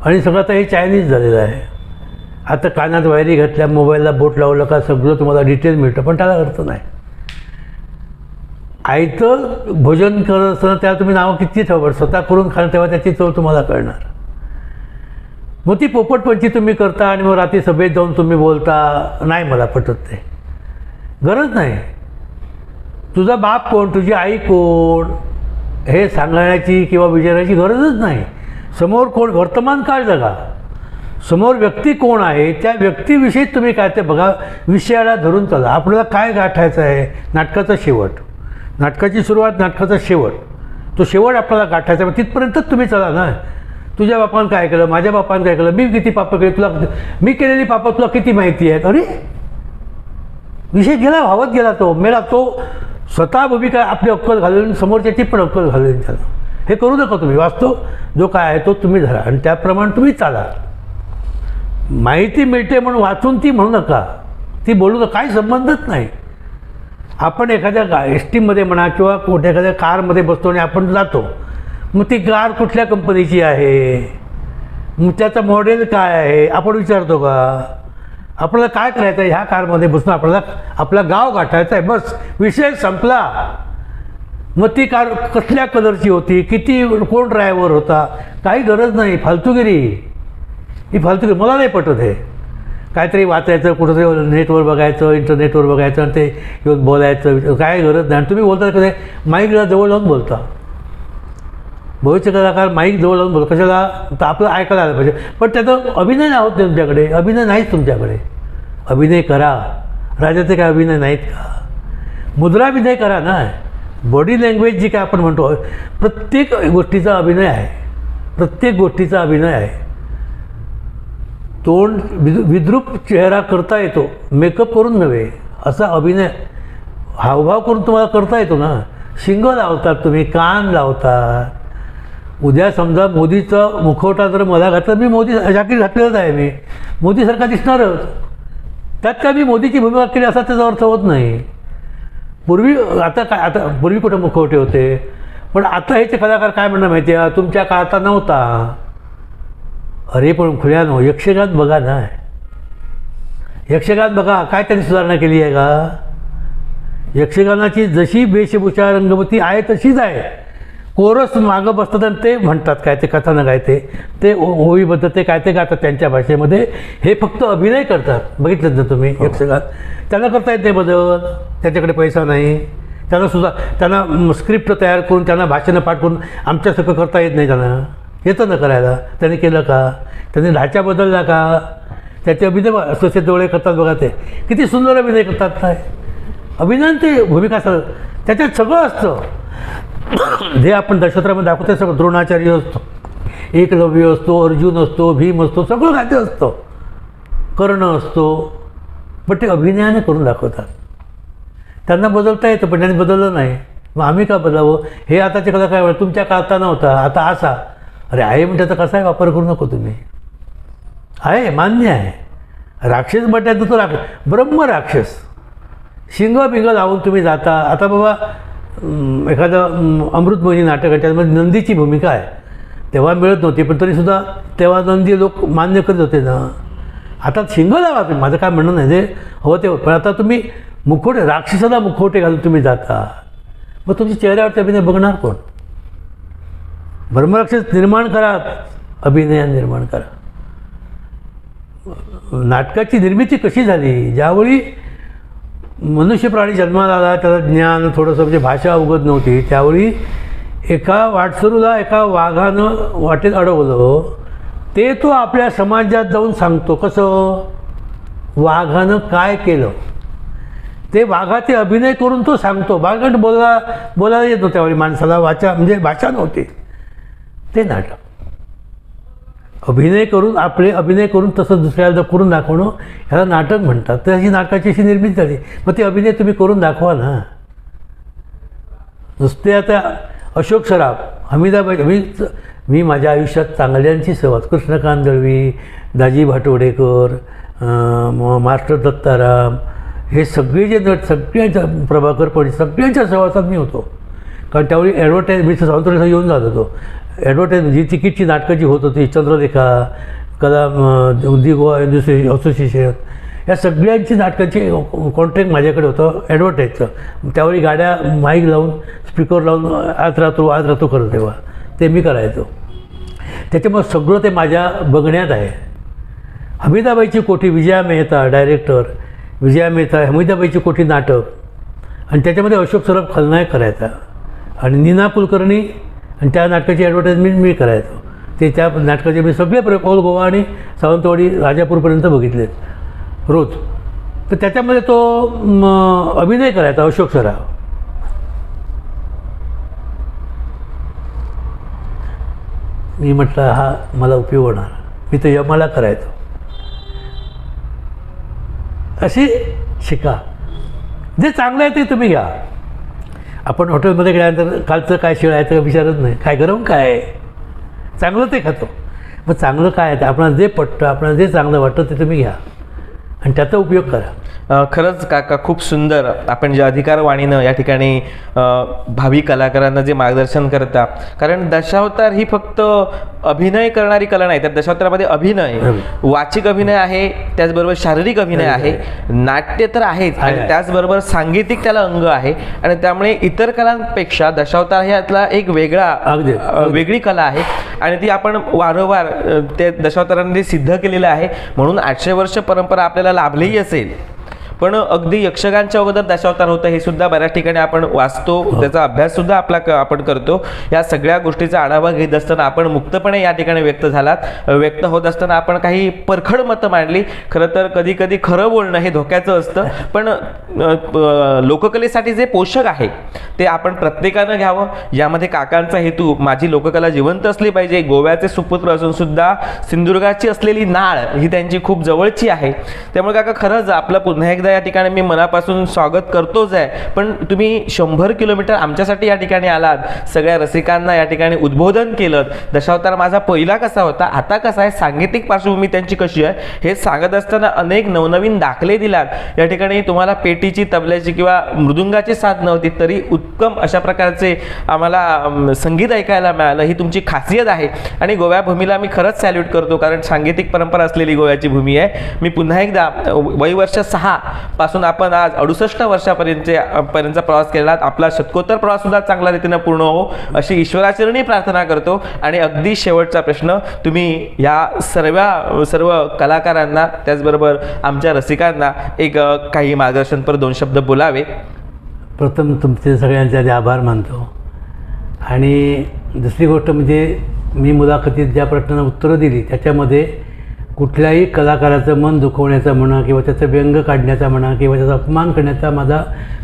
आणि सगळं आता हे चायनीज झालेलं आहे. आता कानात वायरी घातल्या, मोबाईलला बोट लावलं का सगळं तुम्हाला डिटेल मिळतं, पण त्याला अर्थ नाही. आयतं भोजन करत असताना त्याला तुम्ही नावं किती ठेवा, स्वतः करून खाणं तेव्हा त्याची चव तुम्हाला कळणार. मग ती पोपटपंची तुम्ही करता आणि मग रात्री सभेत जाऊन तुम्ही बोलता, नाही मला पटत ते. गरज नाही. तुझा बाप कोण, तुझी आई कोण हे सांगण्याची किंवा विचारायची गरजच नाही. समोर कोण, वर्तमान काळ जगा, समोर व्यक्ती कोण आहे त्या व्यक्तीविषयी तुम्ही काय ते बघा, विषयाला धरून चला. आपल्याला काय गाठायचं आहे, नाटकाचा शेवट, नाटकाची सुरुवात, नाटकाचा शेवट, तो शेवट आपल्याला गाठायचा आहे. तिथपर्यंतच तुम्ही चला ना. तुझ्या बापानं काय केलं, माझ्या बापानं काय केलं, मी किती पापं केली, तुला मी केलेली पापं तुला किती माहिती आहेत. अरे विषय गेला, वाहत गेला, तो मेला. तो स्वतः भूमिका आपली अक्कल घालून समोरच्याची पण अक्कल घालून त्याला. हे करू नका तुम्ही. वास्तव जो काय आहे तो तुम्ही धरा आणि त्याप्रमाणे तुम्ही चाला. माहिती मिळते म्हणून वाचून ती म्हणू नका, ती बोलू नका, काही संबंधच नाही. आपण एखाद्या एस टीमध्ये म्हणा किंवा कुठे एखाद्या कारमध्ये बसतो आणि आपण जातो, मग ती कार कुठल्या कंपनीची आहे, मग त्याचं मॉडेल काय आहे आपण विचारतो का? आपल्याला काय करायचं आहे, ह्या कारमध्ये बसून आपल्याला आपला गाव गाठायचा आहे, बस, विषय संपला. मग ती कार कसल्या कलरची होती, किती, कोण ड्रायव्हर होता, काही गरज नाही. फालतूगिरी ही फालतूगिरी मला नाही पटत. हे काहीतरी वाचायचं, कुठंतरी नेटवर बघायचं, इंटरनेटवर बघायचं आणि ते येऊन बोलायचं, काय गरज नाही. आणि तुम्ही बोलता कसे माईकला जवळ लावून बोलता. भविष्य कलाकार माईक जवळ लावून बोलतो कशाला, तर आपलं ऐकायला आलं पाहिजे. पण त्याचा अभिनय नाही होत तुमच्याकडे, अभिनय नाहीच तुमच्याकडे. अभिनय करा. राजाचे काय अभिनय नाहीत का? मुद्राभिनय करा ना. बॉडी लँग्वेज जी काय आपण म्हणतो, प्रत्येक गोष्टीचा अभिनय आहे, प्रत्येक गोष्टीचा अभिनय आहे. तोंड विद्रूप चेहरा करता येतो, मेकअप करून नव्हे, असा अभिनय हावभाव करून तुम्हाला करता येतो ना. शिंग लावतात तुम्ही, कान लावतात. उद्या समजा मोदीचा मुखवटा जर मला घातला, मी मोदी जॅकेट घातलेलंच आहे, मी मोदीसारखा दिसणारच. त्यात काय मी मोदीची भूमिका केली असा त्याचा अर्थ होत नाही. पूर्वी आता काय, आता पूर्वी कुठे मुखवटे होते, पण आता ह्याचे कलाकार काय म्हणणं माहिती आहे, तुमच्या काळात नव्हता. अरे पण खुल्यानो, यक्षगान बघा ना, यक्षगान बघा, काय त्यांनी सुधारणा केली आहे का? यक्षगानाची जशी वेशभूषा रंगवती आहे तशीच आहे. कोरस मागं बसतात आणि ते म्हणतात काय, ते कथानक आहे, ते ओवीबद्ध ते काय ते गातात त्यांच्या भाषेमध्ये. हे फक्त अभिनय करतात. बघितलं ना तुम्ही यक्षगान, त्यांना करता येत नाही बदल, त्याच्याकडे पैसा नाही. त्यांना स्क्रिप्ट तयार करून, त्यांना भाषणं पाठ करून आमच्यासारखं करता येत नाही. त्यांना येतं ना करायला. त्यांनी केलं का? त्यांनी ढाचा बदलला का? त्याचे अभिनय स्वच्छ डोळे करतात बघा, ते किती सुंदर अभिनय करतात. काय अभिनय, ते भूमिका त्याच्यात सगळं असतं. जे आपण दशरथामध्ये दाखवतो सगळं. द्रोणाचार्य असतो, एकलव्य असतो, अर्जुन असतो, भीम असतो, सगळं काय ते असतं. कर्ण असतो, पण ते अभिनयाने करून दाखवतात. त्यांना बदलता येतं, पण त्यांनी बदललं नाही. मग आम्ही का बदलावं? हे आताचे कला काय, तुमच्या काळात नव्हता, आता असा. अरे आहे म्हणजे त्याचा कसाही वापर करू नको तुम्ही. आहे, मान्य आहे. राक्षस म्हटल्याचं तो ब्रह्म राक्षस, शिंग बिंग लावून तुम्ही जाता. आता बाबा एखादं अमृतमोहिनी नाटक आहे, त्यामध्ये नंदीची भूमिका आहे. तेव्हा मिळत नव्हती, पण तरीसुद्धा तेव्हा नंदी लोक मान्य करत होते ना. आता शिंग लावा तुम्ही, माझं काय म्हणणं नाही, जे हवं ते. पण आता तुम्ही मुखवटे, राक्षसाला मुखवटे घालून तुम्ही जाता, मग तुमच्या चेहऱ्यावरचे अभिनय बघणार कोण? ब्रह्मराक्षस निर्माण करा, अभिनय निर्माण करा. नाटकाची निर्मिती कशी झाली? ज्यावेळी मनुष्य प्राणी जन्माला आला, त्याचं ज्ञान थोडंसं म्हणजे भाषा अवगत नव्हती, त्यावेळी एका वाटसरूला एका वाघानं वाटेत अडवलं. ते तो आपल्या समाजात जाऊन सांगतो. कसं? वाघानं काय केलं ते वाघाचे अभिनय करून तो सांगतो. वाघानं बोलायला येत नव्हतं त्यावेळी माणसाला, म्हणजे भाषा नव्हती. ते नाटक अभिनय करून, आपले अभिनय करून तसं दुसऱ्याला करून दाखवणं, ह्याला नाटक म्हणतात. तर ही नाटकाची अशी निर्मिती झाली. मग ते अभिनय तुम्ही करून दाखवा ना. नुसते आता अशोक सराफ, हमीदाबाई, मी माझ्या आयुष्यात चांगल्यांची सहवास, कृष्णकांत दळवी, दाजी भाटवडेकर, मास्टर दत्ताराम, हे सगळे जे नट, सगळ्यांच्या, प्रभाकर पडी, सगळ्यांच्या सहवासात मी होतो. कारण त्यावेळी ॲडव्हर्टाईज, मी सावंतवाडीला येऊन जात होतो. ॲडव्हर्टाईज जी तिकीटची नाटकं जी होत होती, चंद्रलेखा, कला, दी गोवा असोसिएशन, या सगळ्यांची नाटकांची कॉन्ट्रॅक्ट माझ्याकडे होतं ॲडव्हर्टाईजचं. त्यावेळी गाड्या माईक लावून, स्पीकर लावून आज राहतो करत, तेव्हा ते मी करायचो. त्याच्यामुळे सगळं ते माझ्या बघण्यात आहे. हमीदाबाईची कोठी, विजया मेहता डायरेक्टर, विजया मेहता, हमीदाबाईची कोठी नाटक, आणि त्याच्यामध्ये अशोक सराफ खलनायक करायचा, आणि नीना कुलकर्णी, आणि त्या नाटकाची ॲडव्हर्टाईजमेंट मी करायचो. ते त्या नाटकाचे मी सगळे ऑल गोवा आणि सावंतवाडी, राजापूरपर्यंत बघितलेत रोज. तर त्याच्यामध्ये तो अभिनय करायचा अशोक सराफ. मी म्हटलं हा मला उपयोग होणार, मी तर यमाला करायचो. अशी शिका. जे चांगलं आहे ते तुम्ही घ्या. आपण हॉटेलमध्ये गेल्यानंतर कालचं काय शिळ आहे तर विचारत नाही, काय गरम काय आहे, चांगलं ते खातो. मग चांगलं काय आहे ते आपल्याला जे पटतं, आपल्याला जे चांगलं वाटतं ते तुम्ही घ्या आणि त्याचा उपयोग करा. खरंच काका खूप सुंदर आपण जे अधिकारवाणीनं या ठिकाणी भावी कलाकारांना जे मार्गदर्शन करता. कारण दशावतार ही फक्त अभिनय करणारी कला नाही, तर दशावतारामध्ये अभिनय, वाचिक अभिनय आहे, त्याचबरोबर शारीरिक अभिनय आहे, नाट्य तर आहेच आणि त्याचबरोबर सांगीतिक त्याला अंग आहे. आणि त्यामुळे इतर कलांपेक्षा दशावतार ह्यातला एक वेगळी कला आहे आणि ती आपण वारंवार ते दशावतारांनी सिद्ध केलेलं आहे. म्हणून 800 वर्ष परंपरा आपल्याला लाभलीही असेल. पण अगदी यक्षगानच्या अगोदर दशावतार होतं हे सुद्धा बऱ्याच ठिकाणी आपण वाचतो, त्याचा अभ्यास सुद्धा आपण करतो. या सगळ्या गोष्टीचा आढावा घेत असताना आपण मुक्तपणे या ठिकाणी व्यक्त होत असताना आपण काही परखड मतं मांडली. खरं तर कधी कधी खरं बोलणं हे धोक्याचं असतं, पण लोककलेसाठी जे पोषक आहे ते आपण प्रत्येकानं घ्यावं. यामध्ये काकांचा हेतू माझी लोककला जिवंत असली पाहिजे. गोव्याचे सुपुत्र असून सुद्धा सिंधुदुर्गाची असलेली नाळ ही त्यांची खूप जवळची आहे. त्यामुळे काका खरंच आपलं पुन्हा एकदा या ठिकाणी मी मनापासून स्वागत करतोच आहे. पण तुम्ही 100 किलोमीटर आमच्यासाठी या ठिकाणी आलात, सगळ्या रसिकांना या ठिकाणी उद्बोधन केलं. दशावतार माझा पहिला कसा होता, आता कसा आहे, सांगीतिक पार्श्वभूमी त्यांची कशी आहे हे सांगत असताना अनेक नवनवीन दाखले दिलात. या ठिकाणी तुम्हाला पेटीची, तबल्याची किंवा मृदुंगाची साथ नव्हती तरी उत्तम अशा प्रकारचे आम्हाला संगीत ऐकायला मिळालं. ही तुमची खासियत आहे आणि गोव्या भूमीला मी खरंच सॅल्यूट करतो, कारण सांगीतिक परंपरा असलेली गोव्याची भूमी आहे. मी पुन्हा एकदा वयवर्ष 6 पासून आपण आज 68 वर्षापर्यंतचा प्रवास केला. आपला शतकोत्तर प्रवास सुद्धा चांगल्या रीतीने पूर्ण हो अशी ईश्वराचरणी प्रार्थना करतो. आणि अगदी शेवटचा प्रश्न, तुम्ही या सर्व कलाकारांना त्याचबरोबर आमच्या रसिकांना एक काही मार्गदर्शनपर 2 शब्द बोलावे. प्रथम तुमचे सगळ्यांचे आधी आभार मानतो. आणि दुसरी गोष्ट म्हणजे मी मुलाखतीत ज्या प्रश्नांना उत्तरं दिली त्याच्यामध्ये कुठल्याही कलाकाराचं मन दुखवण्याचा म्हणा किंवा त्याचं व्यंग काढण्याचा म्हणा किंवा त्याचा अपमान करण्याचा माझा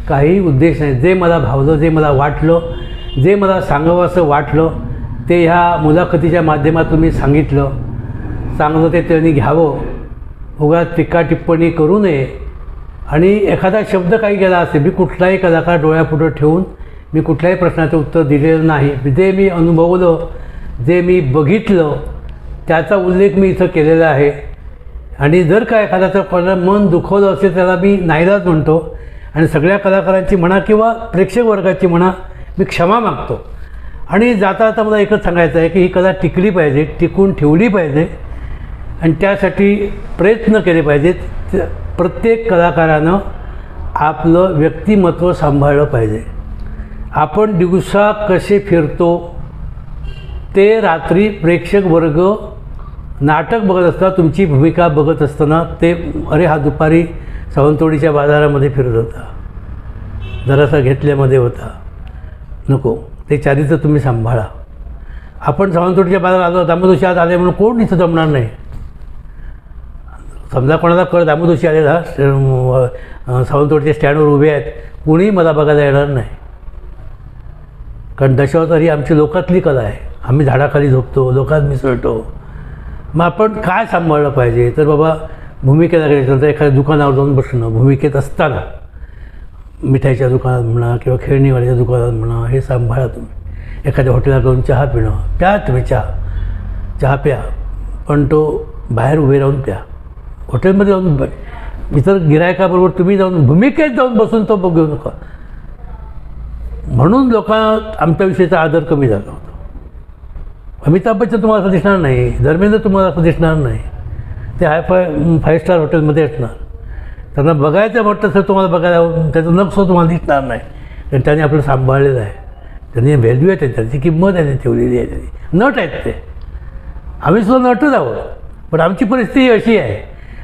काही उद्देश नाही. जे मला भावलं, जे मला वाटलं, जे मला सांगावं असं वाटलं ते ह्या मुलाखतीच्या माध्यमातून मी सांगितलं. चांगलं ते त्यांनी घ्यावं, उगाच टीका टिप्पणी करू नये. आणि एखादा शब्द काही गेला असेल, मी कुठलाही कलाकार डोळ्यापुढं ठेवून मी कुठल्याही प्रश्नाचं उत्तर दिलेलं नाही. जे मी अनुभवलं, जे मी बघितलं त्याचा उल्लेख मी इथं केलेला आहे. आणि जर का एखाद्याचं मन दुखवलं असेल त्याला मी नाईलाज म्हणतो आणि सगळ्या कलाकारांची म्हणा किंवा प्रेक्षक वर्गाची म्हणा मी क्षमा मागतो. आणि जाता आता मला एकच सांगायचं आहे की ही कला टिकली पाहिजे, टिकून ठेवली पाहिजे आणि त्यासाठी प्रयत्न केले पाहिजेत. प्रत्येक कलाकारानं आपलं व्यक्तिमत्व सांभाळलं पाहिजे. आपण दिवसा कसे फिरतो ते रात्री प्रेक्षक वर्ग नाटक बघत असताना, तुमची भूमिका बघत असताना ते अरे हा दुपारी सावंतवाडीच्या बाजारामध्ये फिरत होता, जरासा घेतल्यामध्ये होता, नको, ते चारित्र तुम्ही सांभाळा. आपण सावंतवाडीच्या बाजारात आलो, दामोदरशी आज आले म्हणून कोण इथं जमणार नाही. समजा कोणाला दामोदरशी आलेला सावंतवाडीच्या स्टँडवर उभे आहेत, कोणीही मला बघायला येणार नाही. कारण दशावतार ही आमची लोकातली कला आहे. आम्ही झाडाखाली झोपतो, लोकात मिसळतो. मग आपण काय सांभाळलं पाहिजे तर बाबा भूमिकेला गेलं तर एखाद्या दुकानावर जाऊन बसणं, भूमिकेत असताना मिठाईच्या दुकानात म्हणा किंवा खेळणीवाल्याच्या दुकानात म्हणा, हे सांभाळा तुम्ही. एखाद्या हॉटेलात जाऊन चहा पिणं, प्या तुम्ही चहा प्या, पण तो बाहेर उभे राहून प्या. हॉटेलमध्ये जाऊन इतर गिरायकाबरोबर तुम्ही जाऊन भूमिकेत जाऊन बसून तो बघू नका. म्हणून लोकांना आमच्याविषयीचा आदर कमी झाला होता. अमिताभ बच्चन तुम्हाला असं दिसणार नाही, धर्मेंद्र तुम्हाला असं दिसणार नाही, ते फाईव्ह स्टार हॉटेलमध्ये असणार. त्यांना बघायचं म्हटलं तर तुम्हाला बघायला त्याचं नक्सं तुम्हाला दिसणार नाही. कारण त्याने आपलं सांभाळलेलं आहे, त्यांनी व्हॅल्यू आहे, त्यांची किंमत आहे, त्यांनी ठेवलेली आहे. त्यांनी नट आहेत ते. आम्ही सुद्धा नटच आहोत, पण आमची परिस्थिती अशी आहे,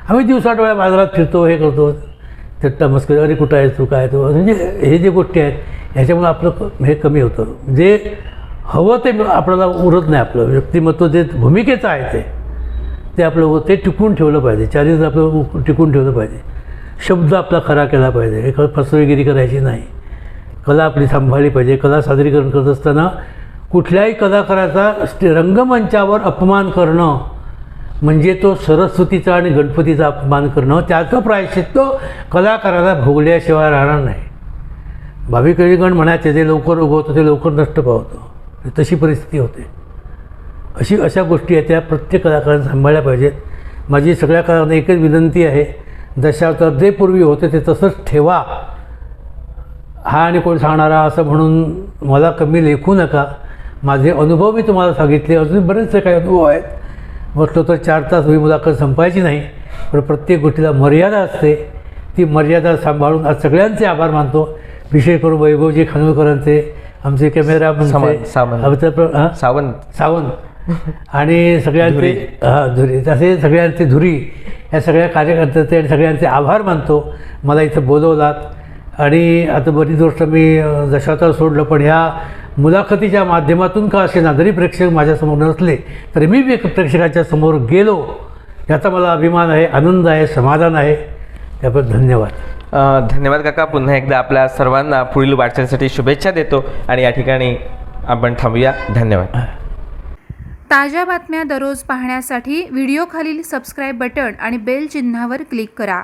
आम्ही दिवसाट वेळा बाजारात फिरतो, हे करतो, थट्टा मस्करी, अरे कुठं आहे तू, काय तो, म्हणजे हे जे गोष्टी आहेत ह्याच्यामुळे आपलं हे कमी होतं. जे हवं ते आपल्याला उरत नाही. आपलं व्यक्तिमत्व जे भूमिकेचं आहे ते आपलं ते टिकून ठेवलं पाहिजे. चारित्र आपलं टिकून ठेवलं पाहिजे. शब्द आपला खरा केला पाहिजे. एखादं फसवेगिरी करायची नाही. कला आपली सांभाळली पाहिजे. कला सादरीकरण करत असताना कुठल्याही कलाकाराचा रंगमंचावर अपमान करणं म्हणजे तो सरस्वतीचा आणि गणपतीचा अपमान करणं, त्याचं प्रायश्चित्त कलाकाराला भोगल्याशिवाय राहणार नाही. भाविकगण म्हणायचे जे लवकर उगवतं ते लवकर नष्ट पावतं, तशी परिस्थिती होते. अशा गोष्टी आहेत त्या प्रत्येक कलाकारांनी सांभाळल्या पाहिजेत. माझी सगळ्या कलाकारांना एकच विनंती आहे, दशावतार जे पूर्वी होते ते तसंच ठेवा. हा आणि कोण सांगणारा असं म्हणून मला कमी लेखू नका. माझे अनुभव मी तुम्हाला सांगितले, अजून बरेचसे काही अनुभव आहेत. म्हटलं तर 4 तास ही मुलाखत संपायची नाही, पण प्रत्येक गोष्टीला मर्यादा असते. ती मर्यादा सांभाळून आज सगळ्यांचे आभार मानतो, विशेष करून वैभवजी खानोलकरांचे, आमचे कॅमेरामनचे सावंत आणि सगळ्यांचे धुरी, तसे सगळ्यांचे धुरी, या सगळ्या कार्यकर्त्यांचे आणि सगळ्यांचे आभार मानतो. मला इथं बोलवलात आणि आता बरीच गोष्ट मी दशावतार सोडलं, पण ह्या मुलाखतीच्या माध्यमातून का असे ना, जरी प्रेक्षक माझ्यासमोर नसले तरी मी प्रेक्षकाच्या समोर गेलो, याचा मला अभिमान आहे, आनंद आहे, समाधान आहे. त्याबद्दल धन्यवाद. धन्यवाद काका. पुन्हा एकदा आपल्या सर्वांना पुढील वाटचालीसाठी शुभेच्छा देतो आणि या ठिकाणी आपण थांबूया. धन्यवाद. ताज्या बातम्या दररोज पाहण्यासाठी व्हिडिओ खालील सबस्क्राईब बटण आणि बेल चिन्हावर क्लिक करा.